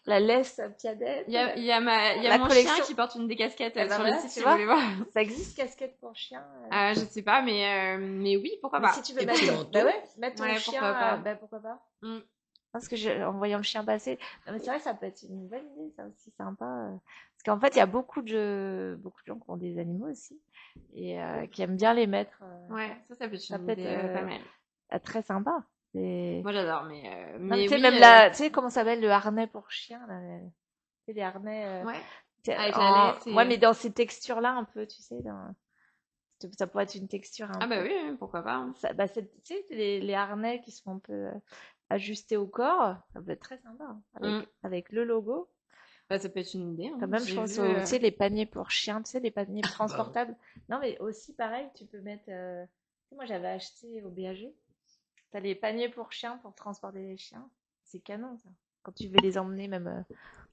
La laisse Piadette, Il y a la mon chien collection. qui porte une des casquettes Eh ben sur le voilà, site tu si vous vois, voulez voir. ça existe casquette pour chien. Je sais pas, mais oui, pourquoi Mais pas. si tu veux Des mettre, petits bah manteaux. ouais, mettre ton Ouais, chien, pourquoi pas. bah pourquoi pas? Mm. Parce que en voyant le chien passer, non, mais c'est vrai que ça peut être une bonne idée, ça aussi sympa. Parce qu'en fait, il y a beaucoup de gens qui ont des animaux aussi et qui aiment bien les mettre. Ouais, ça peut être Ça une peut être idée pas mal. très sympa. Moi, j'adore, Non, mais mais tu sais, oui, même là, tu sais comment ça s'appelle le harnais pour chien là, tu sais, les harnais. ouais, Tu sais, avec la laisse ouais, et... mais dans ces textures-là un peu, tu sais, ça pourrait être une texture un Ah bah peu. oui, oui, pourquoi pas. Hein. Ça, bah, tu sais, les harnais qui sont un peu ajustés au corps, ça peut être très sympa hein, Mm. avec le logo. Bah, ça peut être une idée. Hein. Quand même, je J'ai pense vu... aux, tu sais, les paniers pour chiens, tu sais, les paniers Bah oui. transportables. Non, mais aussi, pareil, tu peux mettre. Tu sais, moi, j'avais acheté au BAG. T'as les paniers pour chiens pour transporter les chiens. C'est canon, ça. Quand tu veux les emmener même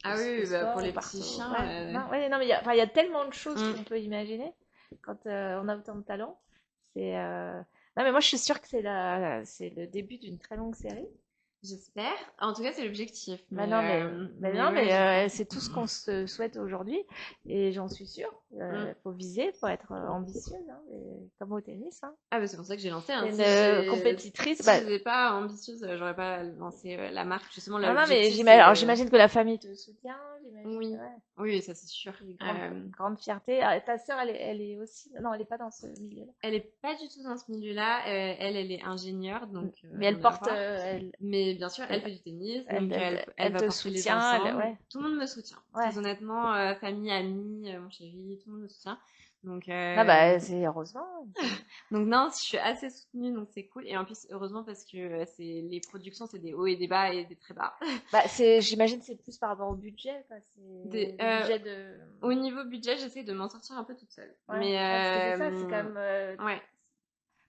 Ah au oui, bah, sport pour ou les petits partout. chiens... Ouais, non, ouais, non mais enfin, il y a tellement de choses Mm. qu'on peut imaginer quand on a autant de talent. C'est. Non, mais moi, je suis sûre que c'est le début d'une très longue série. J'espère. En tout cas, c'est l'objectif. Bah non, Mais ouais, j'espère. c'est tout ce qu'on se souhaite aujourd'hui et j'en suis sûre. Mm. Faut viser, faut être ambitieuse, hein, comme au tennis. Hein. Ah bah c'est pour ça que j'ai lancé. Hein. T'es une compétitrice. Si Bah, je n'étais pas ambitieuse, j'aurais pas lancé la marque. Justement, non, non, mais l'objectif, c'est... j'imagine que la famille te soutient. J'imagine, Oui, ouais. oui, ça c'est sûr. Une grande fierté. Ah, ta sœur, elle est aussi. Non, elle est pas dans ce milieu-là. Elle est pas du tout dans ce milieu-là. Elle est ingénieure, donc Mais elle rien à porte. voir. Mais bien sûr, elle fait du tennis, donc elle Elle va te porter les soutient. ensembles. Ouais. Tout le monde me soutient. Ouais. Très honnêtement, famille, amis, mon chéri, tout le monde me soutient. Donc, Ah bah, c'est heureusement. donc non, je suis assez soutenue, donc c'est cool. Et en plus, heureusement, parce que les productions, c'est des hauts et des bas et des très bas. Bah, j'imagine que c'est plus par rapport au budget, quoi. C'est le budget de. Au niveau budget, j'essaie de m'en sortir un peu toute seule. Ouais. Mais Parce que c'est ça, c'est quand même. ouais.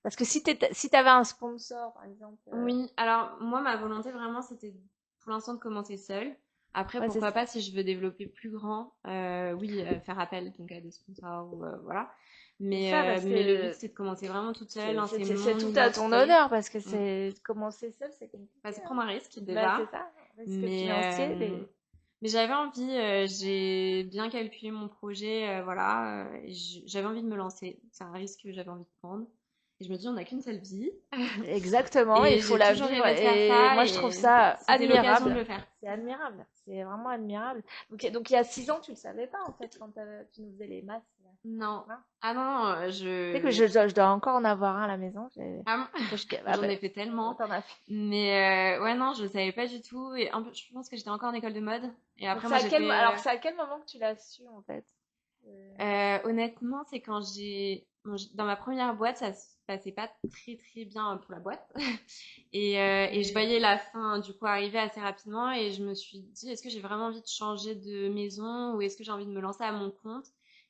Parce que si t'avais un sponsor, par exemple. Oui, alors moi, ma volonté vraiment, c'était pour l'instant de commencer seule. Après, Ouais, c'est pourquoi ça. pas, si je veux développer plus grand, oui, faire appel donc à des sponsors ou voilà. C'est ça, parce Mais le but, que c'est de commencer vraiment toute seule, lancer c'est mon tout à ton identité. honneur, parce que Mm. c'est commencer seul, c'est Bah, compliqué. c'est Hein. prendre un risque Bah, déjà. c'est ça, risque Mais, financier. mais j'avais envie, j'ai bien calculé mon projet, voilà. J'avais envie de me lancer. C'est un risque que j'avais envie de prendre. Et je me dis, on n'a qu'une seule vie. Exactement, il Et faut j'ai la toujours vivre. rêvé de faire Et ça. moi, je trouve Et ça c'était l'occasion de admirable. le faire. C'est admirable. C'est vraiment admirable. Donc, il y a 6 ans, tu le savais pas, en fait, quand tu nous faisais les masques. Là. Non. Hein. Ah non, Tu sais que je dois encore en avoir un à la maison. Ah, j'en ai fait tellement. T'en as fait. Mais ouais, non, je savais pas du tout. Et un peu, je pense que j'étais encore en école de mode. Et après, moi, Alors, c'est à quel moment que tu l'as su, en fait? honnêtement, c'est quand dans ma première boîte, ça se passait pas très très bien pour la boîte. Et je voyais la fin du coup arriver assez rapidement. Et je me suis dit, est-ce que j'ai vraiment envie de changer de maison ou est-ce que j'ai envie de me lancer à mon compte?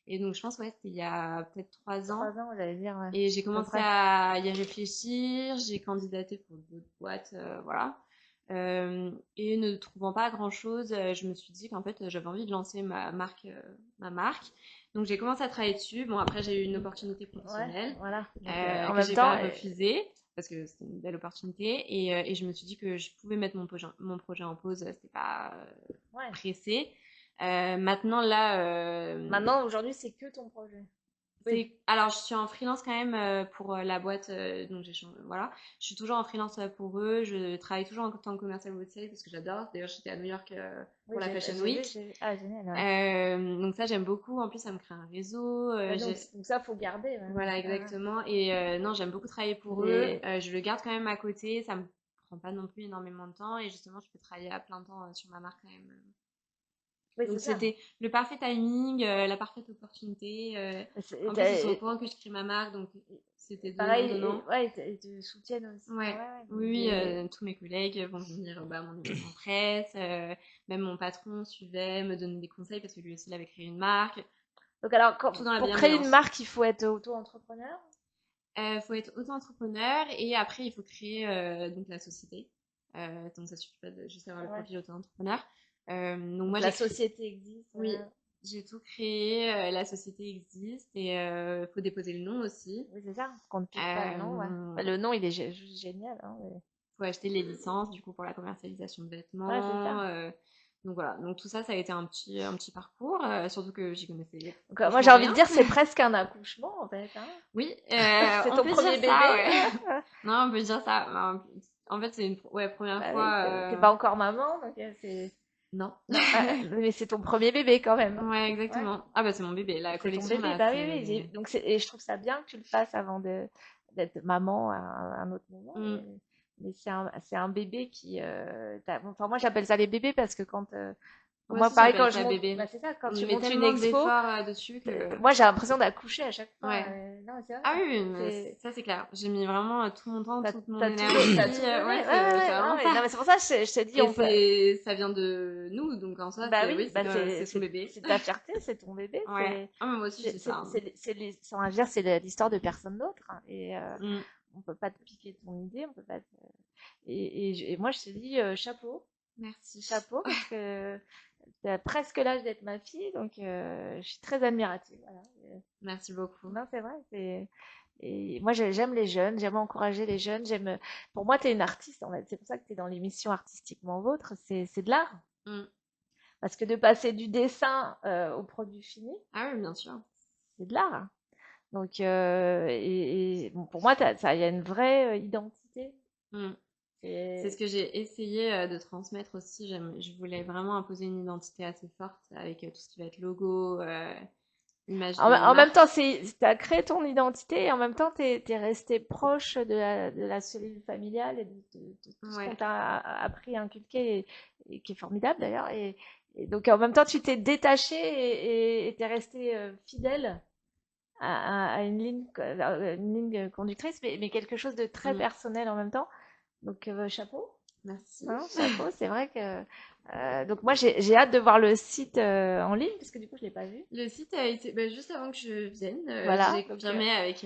Et donc, je pense, ouais, c'était il y a peut-être 3 ans. 3 ans, j'allais dire. Ouais. Et j'ai commencé à y réfléchir, j'ai candidaté pour d'autres boîtes, voilà. Et ne trouvant pas grand-chose, je me suis dit qu'en fait, j'avais envie de lancer ma marque. Donc j'ai commencé à travailler dessus. Bon, après, j'ai eu une opportunité professionnelle Ouais, voilà. Donc, en que même j'ai temps, pas refusée parce que c'était une belle opportunité. Et je me suis dit que je pouvais mettre mon projet en pause, c'était pas ouais. pressé. Maintenant, là, Maintenant, aujourd'hui, c'est que ton projet. Oui. Alors, je suis en freelance quand même pour la boîte, donc voilà. Je suis toujours en freelance pour eux. Je travaille toujours en tant que commercial wholesale parce que j'adore. D'ailleurs, j'étais à New York pour la Fashion Week. Ah, génial. Ouais. Donc ça, j'aime beaucoup. En plus, ça me crée un réseau. Donc ça, faut garder. Ouais. Voilà, exactement. Et non, j'aime beaucoup travailler pour eux. Je le garde quand même à côté. Ça me prend pas non plus énormément de temps. Et justement, je peux travailler à plein temps sur ma marque quand même. Oui, Donc c'était le parfait timing, la parfaite opportunité. En plus, ils sont au courant que je crée ma marque, donc c'était donnant. Ouais, ils te soutiennent aussi. Ouais. Oui, tous mes collègues vont venir mon émission presse, même mon patron suivait, me donnait des conseils parce que lui aussi il avait créé une marque. Donc alors, pour créer une marque, il faut être auto-entrepreneur. Faut être auto-entrepreneur et après il faut créer donc la société. Donc ça suffit pas de juste avoir le profil auto-entrepreneur. Donc moi, la société existe. Oui. J'ai tout créé, la société existe et faut déposer le nom aussi. Oui, c'est ça, qu'on ne pique pas le nom, ouais. Euh, Bah, le nom, il est juste génial, hein, mais- faut acheter les licences du coup pour la commercialisation de Ouais, c'est ça. vêtements. Donc voilà, donc tout ça, ça a été un petit parcours, surtout que j'y connaissais Donc, moi, franchement j'ai envie de rien. dire, c'est presque un accouchement, en fait, hein. Oui, C'est on ton peut premier dire bébé. ça, ouais. Non, on peut dire ça. En fait, c'est une première Bah oui, fois. t'es pas encore maman, donc c'est... Non. Non, mais c'est ton premier bébé quand même. Ouais, Ouais, exactement. Ah bah c'est mon bébé. La c'est ton collection bébé, là, bah oui, oui. c'est. Donc et je trouve ça bien que tu le fasses avant d'être maman à un autre moment. Mm. Mais c'est un bébé qui... enfin, moi, j'appelle ça les bébés parce que quand... Moi moi, aussi, pareil, j'appelle quand je ça monte... bébé. Bah, c'est ça, quand On tu met montes une tellement expo, d'efforts dessus que. moi, j'ai l'impression d'accoucher à chaque fois. Ouais. Non, c'est vrai. Ah oui, mais C'est... ça c'est clair. J'ai mis vraiment tout mon temps, toute mon T'as énergie. tout donné. Ouais, Ouais, c'est ouais, non, vraiment mais, ça. non, mais c'est pour ça que je te dis, Et on peut... ça vient de nous, donc en soi, Bah c'est oui, oui, bah c'est son bébé. c'est ta fierté, c'est ton bébé. Ouais. Ah mais moi aussi c'est ça. Hein. On va dire, c'est l'histoire de personne d'autre. Hein, et Mm. on peut pas te piquer ton idée, on peut pas et moi, je te dis chapeau, Merci. chapeau, parce que t'as presque l'âge d'être ma fille, donc je suis très admirative. Voilà. Merci beaucoup. Non, c'est vrai. Et moi, j'aime les jeunes, j'aime encourager les jeunes. Pour moi, tu es une artiste, en fait. C'est pour ça que tu es dans l'émission Artistiquement Vôtre. C'est de l'art. Mm. Parce que de passer du dessin au produit fini, Ah oui, bien sûr. c'est de l'art. Donc, bon, pour moi, il y a une vraie identité. Mm. Et- C'est ce que j'ai essayé de transmettre aussi. Je voulais vraiment imposer une identité assez forte avec tout ce qui va être logo, image de En même marque. temps, tu as créé ton identité et en même temps, tu es resté proche de la cellule familiale et de tout ce Ouais. qu'on t'a appris, inculqué et qui est formidable d'ailleurs. Et donc, en même temps, tu t'es détaché et tu es resté fidèle à une ligne conductrice, mais quelque chose de très Mm. personnel en même temps. Donc, chapeau. Merci. Hein, chapeau, c'est vrai que. Donc, moi, j'ai hâte de voir le site en ligne parce que du coup, je l'ai pas vu. Le site a été bah, juste avant que je vienne. Voilà. J'ai confirmé avec.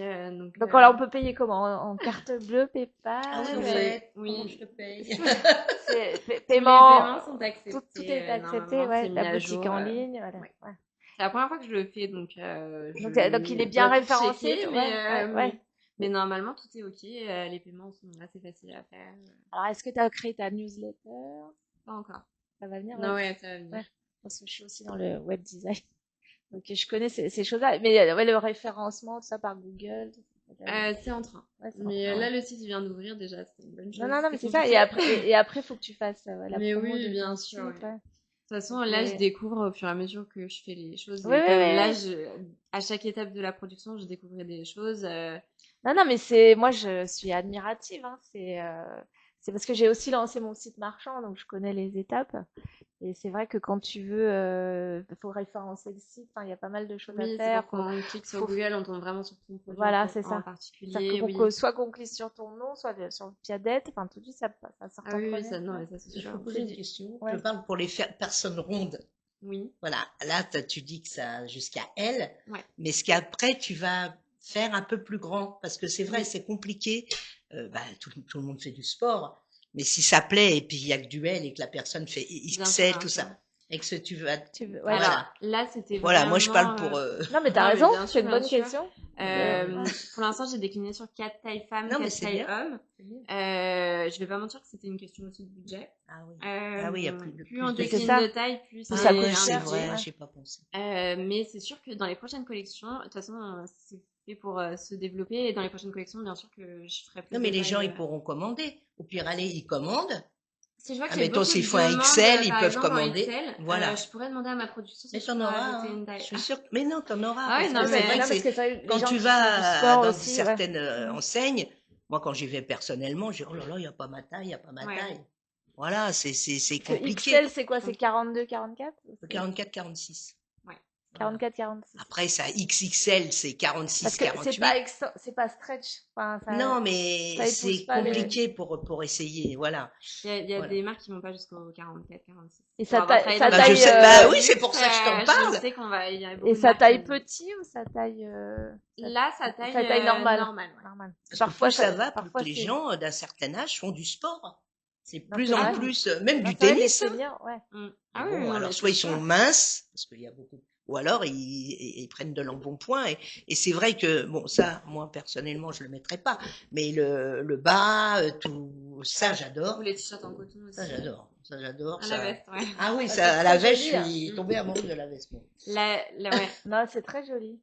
Donc Alors, on peut payer comment? En carte bleue, PayPal? Ah oui, en Oui, fait, oui. comment je te paye? C'est Tous les paiement. paiements sont acceptés. Tout est accepté, Normalement, ouais. c'est mis La à boutique jour. en ligne, voilà. Ouais. Ouais. C'est la première fois que je le fais, donc Donc, il est je bien dois tout référencé, checker, ouais. mais normalement tout est ok. Les paiements sont assez faciles à faire. Alors, est-ce que tu as créé ta newsletter? Pas encore. Ça va venir, Non, ouais, ça va venir. Ouais. Parce que je suis aussi dans le web design. Donc, je connais ces choses-là. Mais ouais, le référencement, tout ça par Google. C'est en train. Ouais, c'est Mais en train, là, ouais. le site il vient d'ouvrir déjà, c'est une bonne chose. Non, mais C'était c'est ça. compliqué. Et après, faut que tu fasses la Mais promo oui, de bien ton sûr. site, Ouais. ouais. De toute façon, Donc, là, je découvre au fur et à mesure que je fais les choses. Oui, Et oui, comme oui, là, oui. à chaque étape de la production, je découvrais des choses. Non, mais moi, je suis admirative, hein. C'est parce que j'ai aussi lancé mon site marchand, donc je connais les étapes. Et c'est vrai que quand tu veux, faut référencer le site. Enfin, il y a pas mal de choses à Oui, c'est faire. pour qu'on clique sur faut- Google, on tombe vraiment sur ton produit Voilà, c'est en ça. particulier. C'est-à-dire Oui. soit qu'on clique sur ton nom, soit sur le Piadet. Enfin, tout de suite, ça sort Ah en oui, premier. ça, non, mais ça c'est Je sûr. peux poser une question. Ouais. Je parle pour les personnes rondes. Oui. Voilà, là, tu dis que ça jusqu'à elle, Ouais. mais ce qu'après, tu vas faire un peu plus grand, parce que c'est vrai, Oui. c'est compliqué. Tout le monde fait du sport, mais si ça plaît, et puis il y a que du L, et que la personne fait Bien XL, sûr, tout bien ça, sûr. et que tu veux... Ouais, Voilà. Alors là, c'était Voilà, moi je parle vraiment, pour... Non, mais t'as Non, mais raison, bien c'est sûr, une bien bonne sûr. question. Pour l'instant, j'ai décliné sur 4 tailles femmes, Non, mais 4 c'est tailles bien. hommes. C'est bien. Je vais pas mentir que c'était une question aussi de budget. Ah oui. Ah oui, il y a plus on de- décline ça. de taille, plus Plus c'est ça coûte un c'est cher, budget. vrai, ouais. j'ai pas pensé. Mais c'est sûr que dans les prochaines collections, de toute façon, c'est fait pour se développer. Et dans les prochaines collections, bien sûr que je ferai plus Non, mais de les gens, tailles, ils pourront commander. Au pire, allez, ils commandent. Si je vois que Ah, j'ai mettons, beaucoup s'il de faut un demandes, XL, ils par peuvent exemple en commander. XL, Voilà. je pourrais demander à ma production si Mais je t'en peux auras, rajouter hein. une taille. Je suis sûre. Mais non, t'en auras. Ah ouais, Parce non, que c'est mais- vrai que Non, parce c'est que les quand gens tu qui font du vas sport dans aussi, ouais. certaines enseignes, moi quand j'y vais personnellement, je dis oh là là, il n'y a pas ma taille, il n'y a pas ma Ouais. taille. Voilà, c'est Que compliqué. XL, c'est quoi? C'est 42, 44? 44-46. 44, 46. Après, ça XXL, c'est Parce 46, que 48. c'est pas stretch. Enfin, Non, mais ça épouse c'est pas les... compliqué pour essayer. Voilà. Il y a Voilà. des marques qui vont pas jusqu'au 44, 46. Et Pour sa avoir taille, travaillé sa dans Bah, taille, je sais, bah oui, c'est pour ça que je t'en Je parle. sais qu'on va, il y a beaucoup et de sa marques taille qui- petit ou sa taille... Là, sa taille normale. normale, ouais. Normale. Parce que Parfois, plus ça va, plus parfois, que les c'est... gens d'un certain âge font du sport. C'est de Non, plus c'est en vrai. plus, même Non, du c'est vrai, les tennis. Hein. seniors, ouais. Mm. Mais Ah oui, bon, non, alors mais soit c'est ils sont sûr. minces, parce qu'il y a beaucoup, Ou alors ils prennent de l'embonpoint et c'est vrai que bon ça moi personnellement je le mettrais pas, mais le bas tout ça Ou j'adore, les t-shirts en coton aussi. ça j'adore À la ça. veste, ouais. Ah oui Bah, ça c'est à la très veste je joli, hein. suis tombée amoureuse de la veste. Moi. Ouais. Non, c'est très joli.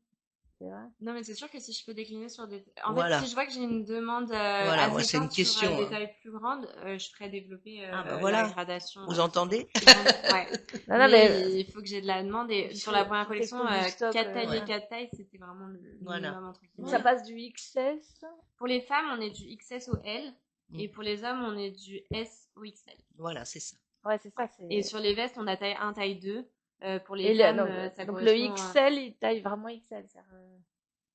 C'est vrai. Non, mais c'est sûr que si je peux décliner sur des... En fait, Voilà si je vois que j'ai une demande voilà moi assez c'est une forte sur question. des Hein. tailles plus grandes, je ferai développer Ah bah la voilà gradation. vous entendez? Ouais. Non, non, Mais mais il faut que j'ai de la demande. Et il sur la première faut qu'il collection, faut du stock. 4 tailles et Voilà 4 tailles, c'était vraiment le voilà minimum entre Donc ça guillemets. passe du XS. Pour les femmes, on est du XS au L. Mm. Et pour les hommes, on est du S au XL. voilà c'est ça. Ouais, c'est ça. Et sur les vestes, on a taille 1, taille 2. Pour les Et femmes, ça donc le correspond à... XL, il taille vraiment XL.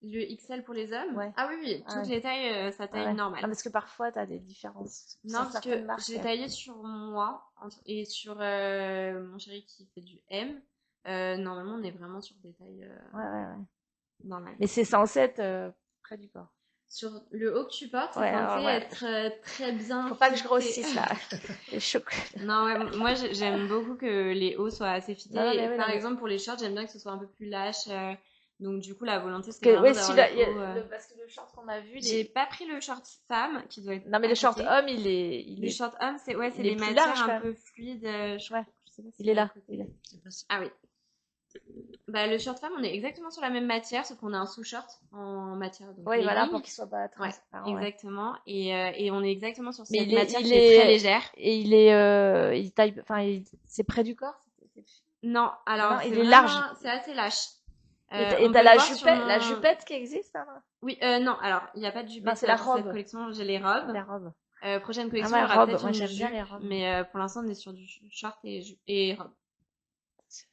Le XL pour les hommes? Ouais. Ah oui, Ah toutes ouais. les tailles, sa Ah taille ouais. normale. Non, parce que parfois, tu as des différences Non, sur parce que certaines marques. j'ai taillé sur moi et sur mon chéri qui fait du M. Normalement, on est vraiment sur des tailles Ouais. normales. Mais c'est censé être près du corps. Sur le haut que tu portes, c'est Ouais, censé ouais. être très bien Faut pas que je fité. grossisse là. Les chocs. Non, ouais, moi j'aime beaucoup que les hauts soient assez fités. Non, mais Et oui, par non, mais... exemple, pour les shorts, j'aime bien que ce soit un peu plus lâche. Donc, du coup, la volonté, Parce c'est que, vraiment ouais, d'avoir celui-là, le il y a haut. parce que le short qu'on a vu, J'ai pas pris le short femme qui doit être non, mais à le short côté. homme, il Le est, short homme, c'est il c'est est les plus matières large un quand même. peu fluides. Ouais, Je sais pas si il est à là. côté. Il est là. C'est pas ça. Ah oui. Bah, le short femme, on est exactement sur la même matière, sauf qu'on a un sous-short en matière donc Oui, voilà, legging. pour qu'il soit pas Ouais, transparent. Ouais. exactement. Et on est exactement sur Mais cette matière il qui est très est, légère. et il est, il taille, enfin, c'est près du corps. Non, alors Non, c'est il est large. vraiment, c'est assez lâche. Et On t'as peut le voir sur la mon... jupette qui existe, hein. Oui, non, alors il n'y a pas de Non, jupette c'est la pour cette robe. collection, j'ai les robes. La robe. Prochaine Ah collection, il ouais, y aura robe. peut-être Moi, une j'aime bien jupe, les robes. mais pour l'instant, on est sur du short et robe.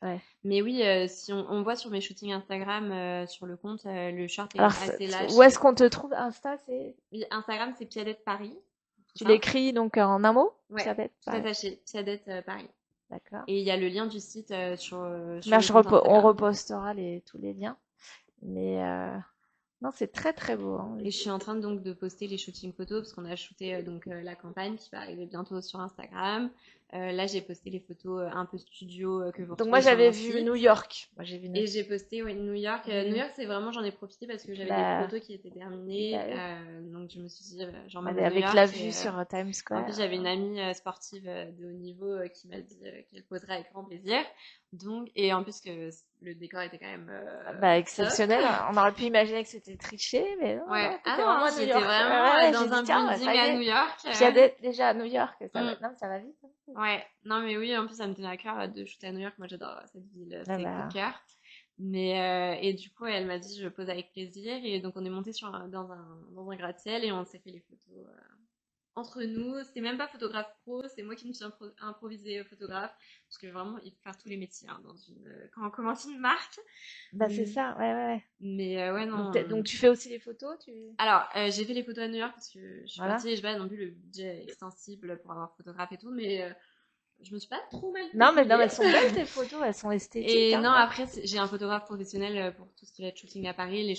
Ouais. Mais oui, si on voit sur mes shootings Instagram, sur le compte, le short est Alors, assez lâche. où est-ce qu'on te trouve? Insta, c'est, Oui, Instagram, c'est Piadette Paris. tu Ça. l'écris donc en un mot? Ouais, Piadette, tout pareil. attaché, Piadette Paris. D'accord. Et il y a le lien du site sur Mais le compte on Instagram. repostera tous les liens. Mais non, c'est très très beau. Hein. Et je suis en train donc de poster les shootings photos parce qu'on a shooté donc la campagne qui va arriver bientôt sur Instagram. Là, j'ai posté les photos un peu studio que vous Donc moi retrouvez sur j'avais mon vu site. New York. Moi j'ai vu Et j'ai posté New York. New York, c'est vraiment, j'en ai profité parce que j'avais des photos qui étaient terminées. Donc je me suis dit, j'emmène à New avec York. la vue sur Times En Square. plus, j'avais une amie sportive de haut niveau qui m'a dit qu'elle poserait avec grand plaisir. Donc, et en plus que le décor était quand même exceptionnel. top. On aurait pu imaginer que c'était triché, mais non, Ouais. non, Ah c'était non, vraiment à New j'étais York. vraiment J'ai dans dit, un tiens, building ça y à est. New York. Puis il y a déjà à New York, Mm. non, ça va vite. Hein. Ouais, non mais oui, en plus ça me tenait à cœur de shooter à New York. Moi j'adore cette ville, c'est coup de cœur. Mais et du coup elle m'a dit je pose avec plaisir et donc on est monté dans un gratte-ciel et on s'est fait les photos entre nous. C'était même pas photographe pro, c'est moi qui me suis improvisée photographe parce que vraiment il faut faire tous les métiers hein, quand on commence une marque. C'est ça, ouais. Mais ouais non. Donc tu fais aussi les photos, Alors j'ai fait les photos à New York parce que je suis Voilà. partie et je vais non plus le budget extensible pour avoir photographe et tout, mais je me suis pas trop mal Non, mais débrouillée. elles sont belles tes photos, elles sont esthétiques. Et hein, non, après, j'ai un photographe professionnel pour tout ce qui va être shooting à Paris.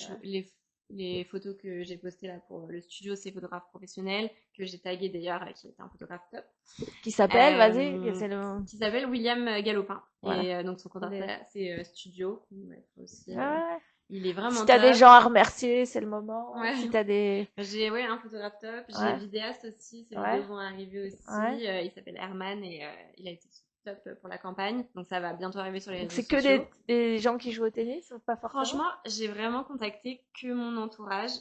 Les photos que j'ai postées là pour le studio, c'est photographe professionnel, que j'ai tagué d'ailleurs, qui était un photographe top. Qui s'appelle, vas-y, c'est qui s'appelle William Galopin. Voilà. Et donc son compte Insta, c'est studio. Aussi, ouais. Il est vraiment si t'as top. des gens à remercier, c'est le moment. Ouais. Si t'as des... J'ai un photographe top. J'ai un vidéaste aussi. Ses vidéos vont arriver aussi. Il s'appelle Herman et il a été top pour la campagne. Donc ça va bientôt arriver sur les réseaux sociaux. C'est que des gens qui jouent au tennis ou pas forcément? Franchement, j'ai vraiment contacté que mon entourage.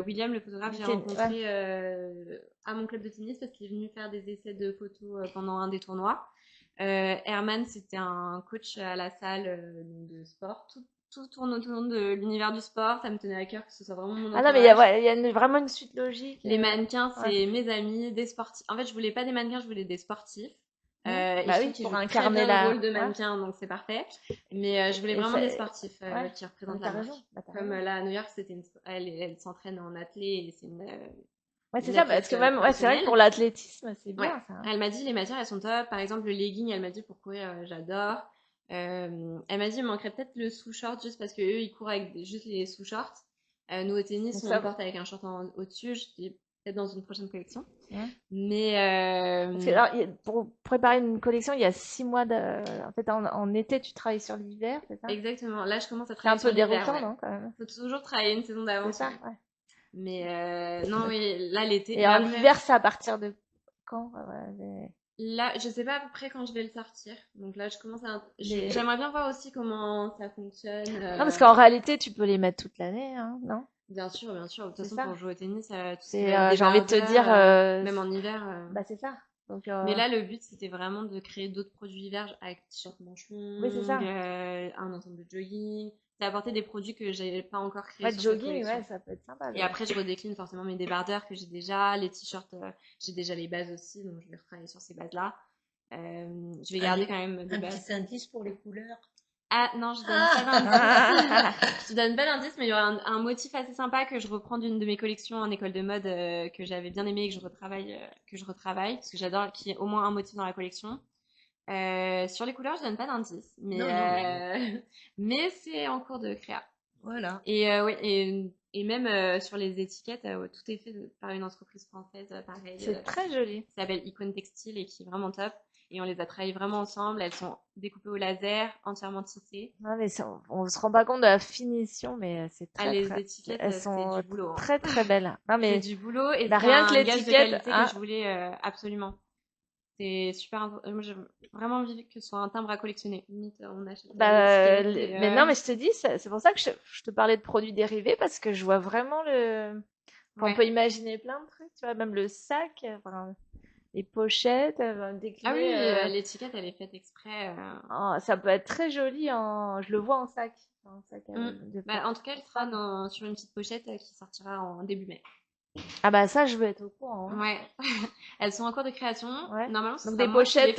William, le photographe, j'ai rencontré à mon club de tennis parce qu'il est venu faire des essais de photos pendant un des tournois. Herman, c'était un coach à la salle de sport. Tout tourne autour de l'univers du sport. Ça me tenait à cœur que ce soit vraiment mon entourage. Ah non, mais il y a vraiment une suite logique. Les mannequins, c'est mes amis, des sportifs. En fait, je voulais pas des mannequins, je voulais des sportifs. Et je trouve qu'ils jouent très bien le rôle de mannequin, donc c'est parfait. Mais je voulais vraiment des sportifs qui représentent la marque. Comme là à New York, elle s'entraîne en athlée et c'est une... Ouais, c'est ça, parce que même, c'est vrai que pour l'athlétisme, c'est bien ça. Elle m'a dit les matières, elles sont top. Par exemple, le legging, elle m'a dit pour courir, j'adore. Elle m'a dit il manquerait peut-être le sous-short juste parce que eux ils courent avec juste les sous-shorts. Nous au tennis, on porte avec un short au-dessus. Je dis peut-être dans une prochaine collection. Ouais. Mais Parce que, alors, pour préparer une collection, il y a 6 mois en fait, en été, tu travailles sur l'hiver, c'est ça? exactement, là je commence à C'est un travailler peu sur l'hiver. déroutant, Ouais. non, quand même? Faut toujours travailler une saison C'est d'avance. ça, Ouais. ouais. Mais non, oui, là l'été. Et Mais alors, après, l'hiver, c'est à partir de quand? là, je sais pas à peu près quand je vais le sortir. Donc là, je commence à. Les- J'aimerais bien voir aussi comment ça fonctionne. Non, parce qu'en réalité, tu peux les mettre toute l'année, hein, non? Bien sûr, bien sûr. De toute C'est façon, ça. pour jouer au tennis, tout ce qui C'est, va être j'ai envie de te débardeur, dire, même en hiver. bah, c'est ça. Donc, Mais là, le but, c'était vraiment de créer d'autres produits hiver avec t-shirt manches oui, c'est longues, ça. un ensemble de jogging. C'est apporter des produits que j'ai pas encore créés Ouais, sur cette jogging, collection. ouais, ça peut être sympa. Et après, je redécline forcément mes débardeurs que j'ai déjà, les t-shirts, j'ai déjà les bases aussi, donc je vais retravailler sur ces bases-là. Je vais garder quand même des Un bases. petit indice pour les couleurs. Ah non, je donne pas d'indice. Je donne pas d'indice, mais il y aura un motif assez sympa que je reprends d'une de mes collections en école de mode que j'avais bien aimé et que je retravaille parce que j'adore qu'il y ait au moins un motif dans la collection. Sur les couleurs, je donne pas d'indice, mais Non, non, mais mais c'est en cours de créa. voilà. Et ouais, et même sur les étiquettes, tout est fait par une entreprise française, pareil. C'est très joli. Qui s'appelle Icône Textile et qui est vraiment top. Et on les a travaillées vraiment ensemble. Elles sont découpées au laser, entièrement tissées. Non, mais on se rend pas compte de la finition, mais c'est Ah, très, les très, étiquettes, elles c'est sont du boulot. Hein. très, très belles. Non, C'est mais, du boulot et bah, c'est rien que un gage de l'étiquette, qualité hein. que je voulais absolument. C'est super. Moi, j'ai vraiment envie que ce soit un timbre à collectionner. Limite, on achète Bah, l'étiquette et, mais non, mais je te dis, c'est pour ça que je te parlais de produits dérivés parce que je vois vraiment enfin, on ouais. peut imaginer plein de trucs, tu vois, même le sac, enfin, les pochettes, Ah oui, déclinées, l'étiquette, elle est faite exprès. ça peut être très joli je le vois en sac de Bah, porte en tout cas, elle pour sera femme. sur une petite pochette qui sortira en début mai. Ah bah ça, je veux être au courant, hein. Ouais. Elles sont en cours de création. Ouais. Normalement, ce Donc sera des moi qui les pochettes,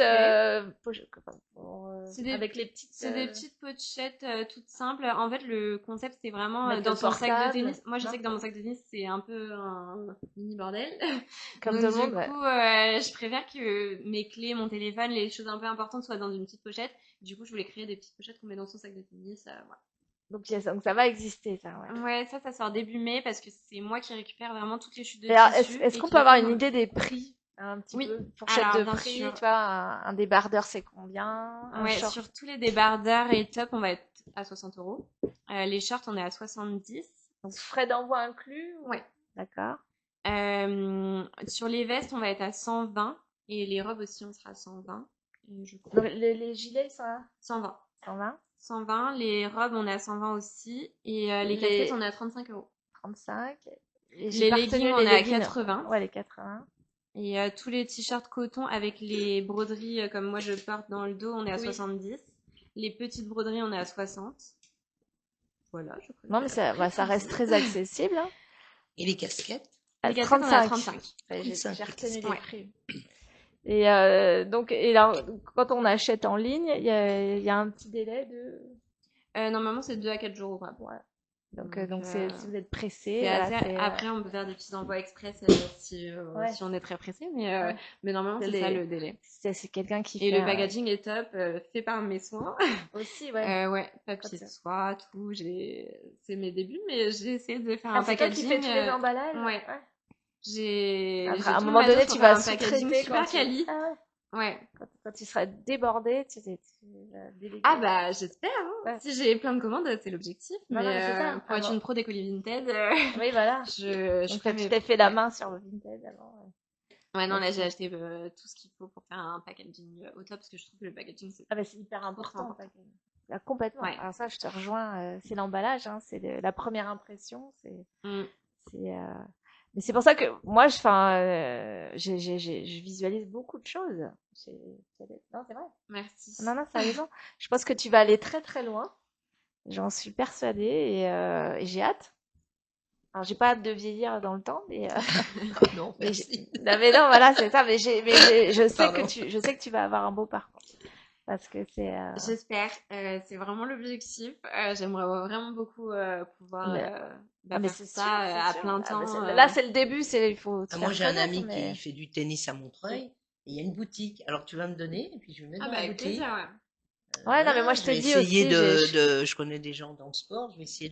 ferai. avec les petites, C'est des petites pochettes toutes simples. En fait, le concept, c'est vraiment mettre dans le ton sac de portable, tennis. Moi, je non? sais que dans mon sac de tennis, c'est un peu un mini bordel. Comme Donc, tout le du monde, ouais. coup, je préfère que mes clés, mon téléphone, les choses un peu importantes soient dans une petite pochette. Du coup, je voulais créer des petites pochettes qu'on met dans son sac de tennis. Voilà. Donc ça va exister, ça, ouais. Ouais, ça sort début mai parce que c'est moi qui récupère vraiment toutes les chutes de Et alors, tissu est-ce et qu'on qui peut les avoir fait une moi. idée des prix, un petit Oui, peu? Fourchette alors de bien prix, sûr. tu vois, un débardeur, c'est combien? Un Ouais, short? sur tous les débardeurs et top, on va être à 60 euros. Les shorts, on est à 70. Donc, frais d'envoi inclus? Ouais. D'accord. Sur les vestes, on va être à 120. Et les robes aussi, on sera à 120. Et je Donc, crois. les gilets, ils sont à 120. 120. 120. Les robes, on est à 120 aussi. Et les casquettes, on est à 35 euros. 35. Et j'ai Les pas retenu leggings, on les est à leggings. 80. Ouais, les 80. Et tous les t-shirts coton avec les broderies comme moi je porte dans le dos, on est à 70. Les petites broderies, on est à 60. Voilà, je crois Non, que mais j'ai à peu près ça tout reste dit. très accessible, hein. Et les casquettes? Les casquettes, on est à 35. 35. Ouais, j'ai 35, retenu les Ouais. prix. Et donc, et alors, quand on achète en ligne, il y a un petit délai de. Normalement, c'est 2 à 4 jours ouvrables. Ouais. Donc, euh, si vous êtes pressé, c'est voilà, assez... Après, on peut faire des petits envois express si ouais. on est très pressé, mais Ouais. normalement, c'est ça le délai. C'est quelqu'un qui Et fait le packaging est top, fait par mes soins. aussi, ouais. Ouais, papier de soie, tout. C'est mes débuts, mais j'ai essayé de faire Ah, un c'est toi packaging. qui fais tous les emballages? Ouais. Ouais. J'ai Après, à un tout le moment donné, matos tu pour faire vas un packaging sous-traiter super quali. Ah ouais. Ouais. Quand tu seras débordé, tu vas déléguer. Ah bah j'espère. Hein. Ouais. Si j'ai plein de commandes, c'est l'objectif. Non, mais c'est ça. pour être une pro des colis Vinted, Oui, voilà. je Donc, ferai tu mes... t'es fait la main sur le Vinted avant. Ouais, non, là j'ai acheté tout ce qu'il faut pour faire un packaging au top parce que je trouve que le packaging c'est C'est hyper important. important. Complètement. Ouais. Alors ça, je te rejoins. C'est l'emballage, hein, c'est la première impression. Mais c'est pour ça que moi, je visualise beaucoup de choses. Non, c'est vrai. Merci. Non, sérieusement. Je pense que tu vas aller très très loin. J'en suis persuadée et j'ai hâte. Alors, j'ai pas hâte de vieillir dans le temps, mais non, merci. mais non, voilà, c'est ça. Mais je sais que tu vas avoir un beau parcours. Parce que c'est. J'espère. C'est vraiment l'objectif. J'aimerais vraiment beaucoup pouvoir faire ça à plein temps. Là, c'est le début. Il faut. Moi, j'ai un ami qui fait du tennis à Montreuil et il y a une boutique. Alors, tu vas me donner et puis je vais mettre dans la boutique. Plaisir, ouais. Ouais, non, mais voilà, moi, je je te vais dis essayer aussi, je connais des gens dans le sport, je vais essayer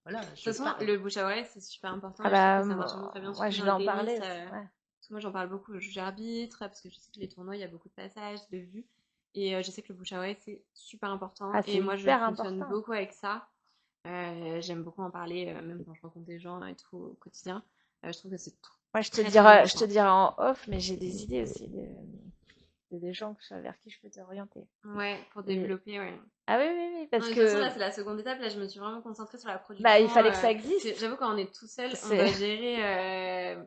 voilà, De toute je façon, parle. le bouche à oreille, c'est super important ah et je trouve bah, que ça marche vraiment très bien, moi, surtout je dans vais le en tennis. parler aussi, ouais. Parce que moi, j'en parle beaucoup, je juge arbitre, parce que je sais que les tournois, il y a beaucoup de passages, de vues. Et je sais que le bouche à oreille, c'est super important. Ah, c'est Et moi, je hyper fonctionne important. beaucoup avec ça. J'aime beaucoup en parler, même quand je rencontre des gens et tout au quotidien. Je trouve que c'est Moi, très, très je te important. dirai en off, mais j'ai des idées aussi des gens vers qui je peux t'orienter. Ouais, pour Et- développer, ouais. Ah oui, oui, oui, Non, parce mais de toute façon, que là, c'est la seconde étape. Là, je me suis vraiment concentrée sur la bah, il production. fallait que ça Parce que existe. j'avoue, quand on est tout seul, on C'est doit gérer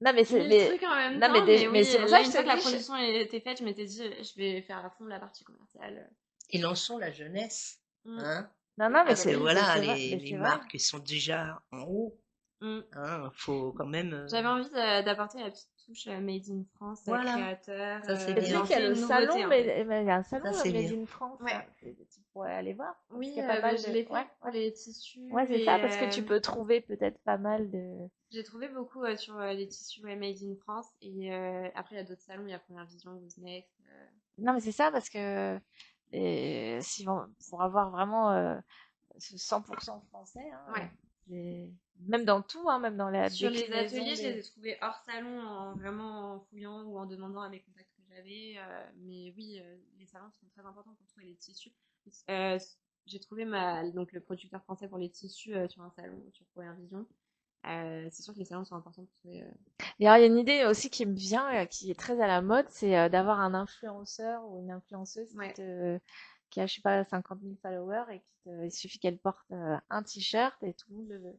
non, mais 1000 trucs en même non, temps. Mais mais oui, c'est pour ça là, que une je fois te que la dis, production était faite, je m'étais dit, je vais faire à fond la partie commerciale. Et lançons la jeunesse, Mm. hein, non, non, Ah mais bah parce que oui, voilà, c'est vrai, mais les c'est vrai. marques sont déjà en haut, Mm. hein, faut quand même, J'avais envie d'apporter la petite touche Made in France, voilà, créateur, ça c'est Et tu bien, sais qu'il y a lancer le une nouveauté salon, un peu. mais il y a un salon ça c'est Made bien. in France, Ouais. hein. Tu pourrais aller voir, parce Oui, qu'il y a pas mal je de, l'ai fait ouais, pour ouais. les tissus Ouais, c'est et ça, parce que tu peux trouver peut-être pas mal de. j'ai trouvé beaucoup sur les tissus Made in France. Et après, il y a d'autres salons, il y a Première Vision, Who's Next. Non, mais c'est ça, parce que si pour avoir vraiment ce 100% français, hein, Ouais. les- même dans tout, hein, même dans la Sur les déclinaison ateliers, je les des. ai trouvés hors salon, vraiment en fouillant ou en demandant à mes contacts que j'avais. Mais oui, les salons sont très importants pour trouver les tissus. Euh, j'ai trouvé donc le producteur français pour les tissus sur un salon, sur Première Vision. C'est sûr que les salons sont importants pour trouver. Et alors, il y a une idée aussi qui me vient, qui est très à la mode, c'est d'avoir un influenceur ou une influenceuse Ouais. qui a, je sais pas, 50 000 followers et il suffit qu'elle porte un t-shirt et tout le monde le veut.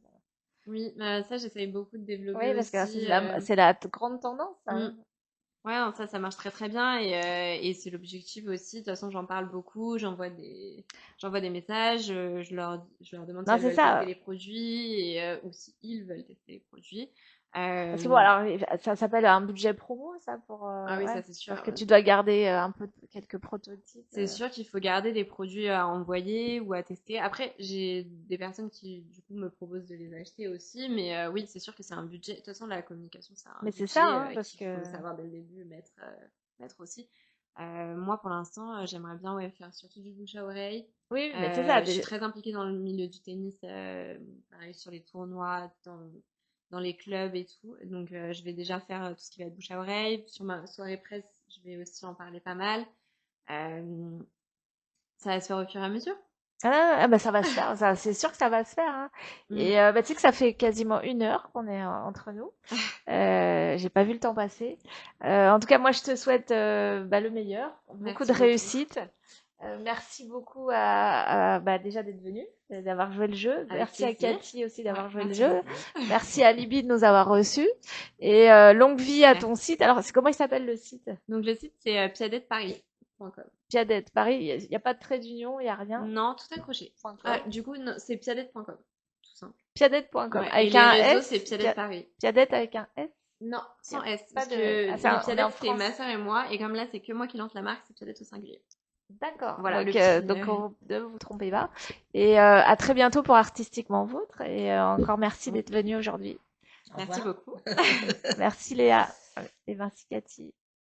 Oui, ça, j'essaye beaucoup de Oui, développer parce que aussi. c'est la grande tendance, Mm. hein. Ouais, non, ça marche très très bien et c'est l'objectif aussi. De toute façon, j'en parle beaucoup, j'envoie des messages, je leur demande si Non, elles c'est veulent tester ça. les produits et ou si ils veulent tester les produits. Parce que bon, Euh, alors, ça s'appelle un budget promo, ça, ah oui, ouais, ça c'est sûr. parce que tu dois garder un peu quelques prototypes. C'est sûr qu'il faut garder des produits à envoyer ou à tester. Après, j'ai des personnes qui, du coup, me proposent de les acheter aussi. Mais oui, c'est sûr que c'est un budget. De toute façon, la communication, c'est un Mais c'est ça, budget hein, parce qu'il que. faut savoir dès le début mettre aussi. Moi, pour l'instant, j'aimerais bien ouais, faire surtout du bouche à oreille. Oui, mais c'est ça. Je suis très impliquée dans le milieu du tennis, pareil, sur les tournois, dans les clubs et tout. Donc, je vais déjà faire tout ce qui va être bouche à oreille. Sur ma soirée presse, je vais aussi en parler pas mal. Euh, ça va se faire au fur et à mesure. Ah, bah ça va se faire, ça, c'est sûr que ça va se faire, hein. Mm. Et bah, tu sais que ça fait quasiment 1 heure qu'on est entre nous. J'ai pas vu le temps passer. En tout cas, moi, je te souhaite bah, le meilleur, beaucoup de Merci beaucoup. réussite. Merci beaucoup bah, déjà d'être venu, d'avoir joué le jeu. Avec Merci à plaisir. Cathy aussi d'avoir Ouais, joué le merci jeu. beaucoup. Merci à Libby de nous avoir reçus. Et longue vie à ton site. Alors, comment il s'appelle le site? Donc le site c'est piadetteparis.com. Piadette Paris. Il n'y a pas de trait d'union, il n'y a rien. Non, tout accroché. .com. Du coup, c'est piadette.com. Tout simple. Piadette.com. Ouais. Et Avec les un réseaux, S. c'est Piadette Paris. Piadette avec un S. Non, sans S. Pas Parce de. que Ah, les on est en Piadettes, c'est France. ma soeur et moi. Et comme là, c'est que moi qui lance la marque, c'est Piadette au singulier. D'accord. Voilà, le petit. Donc ne vous trompez pas. Et à très bientôt pour Artistiquement Vôtre. Et encore merci d'être venu aujourd'hui. Au Merci revoir. beaucoup. Merci Léa et merci Cathy.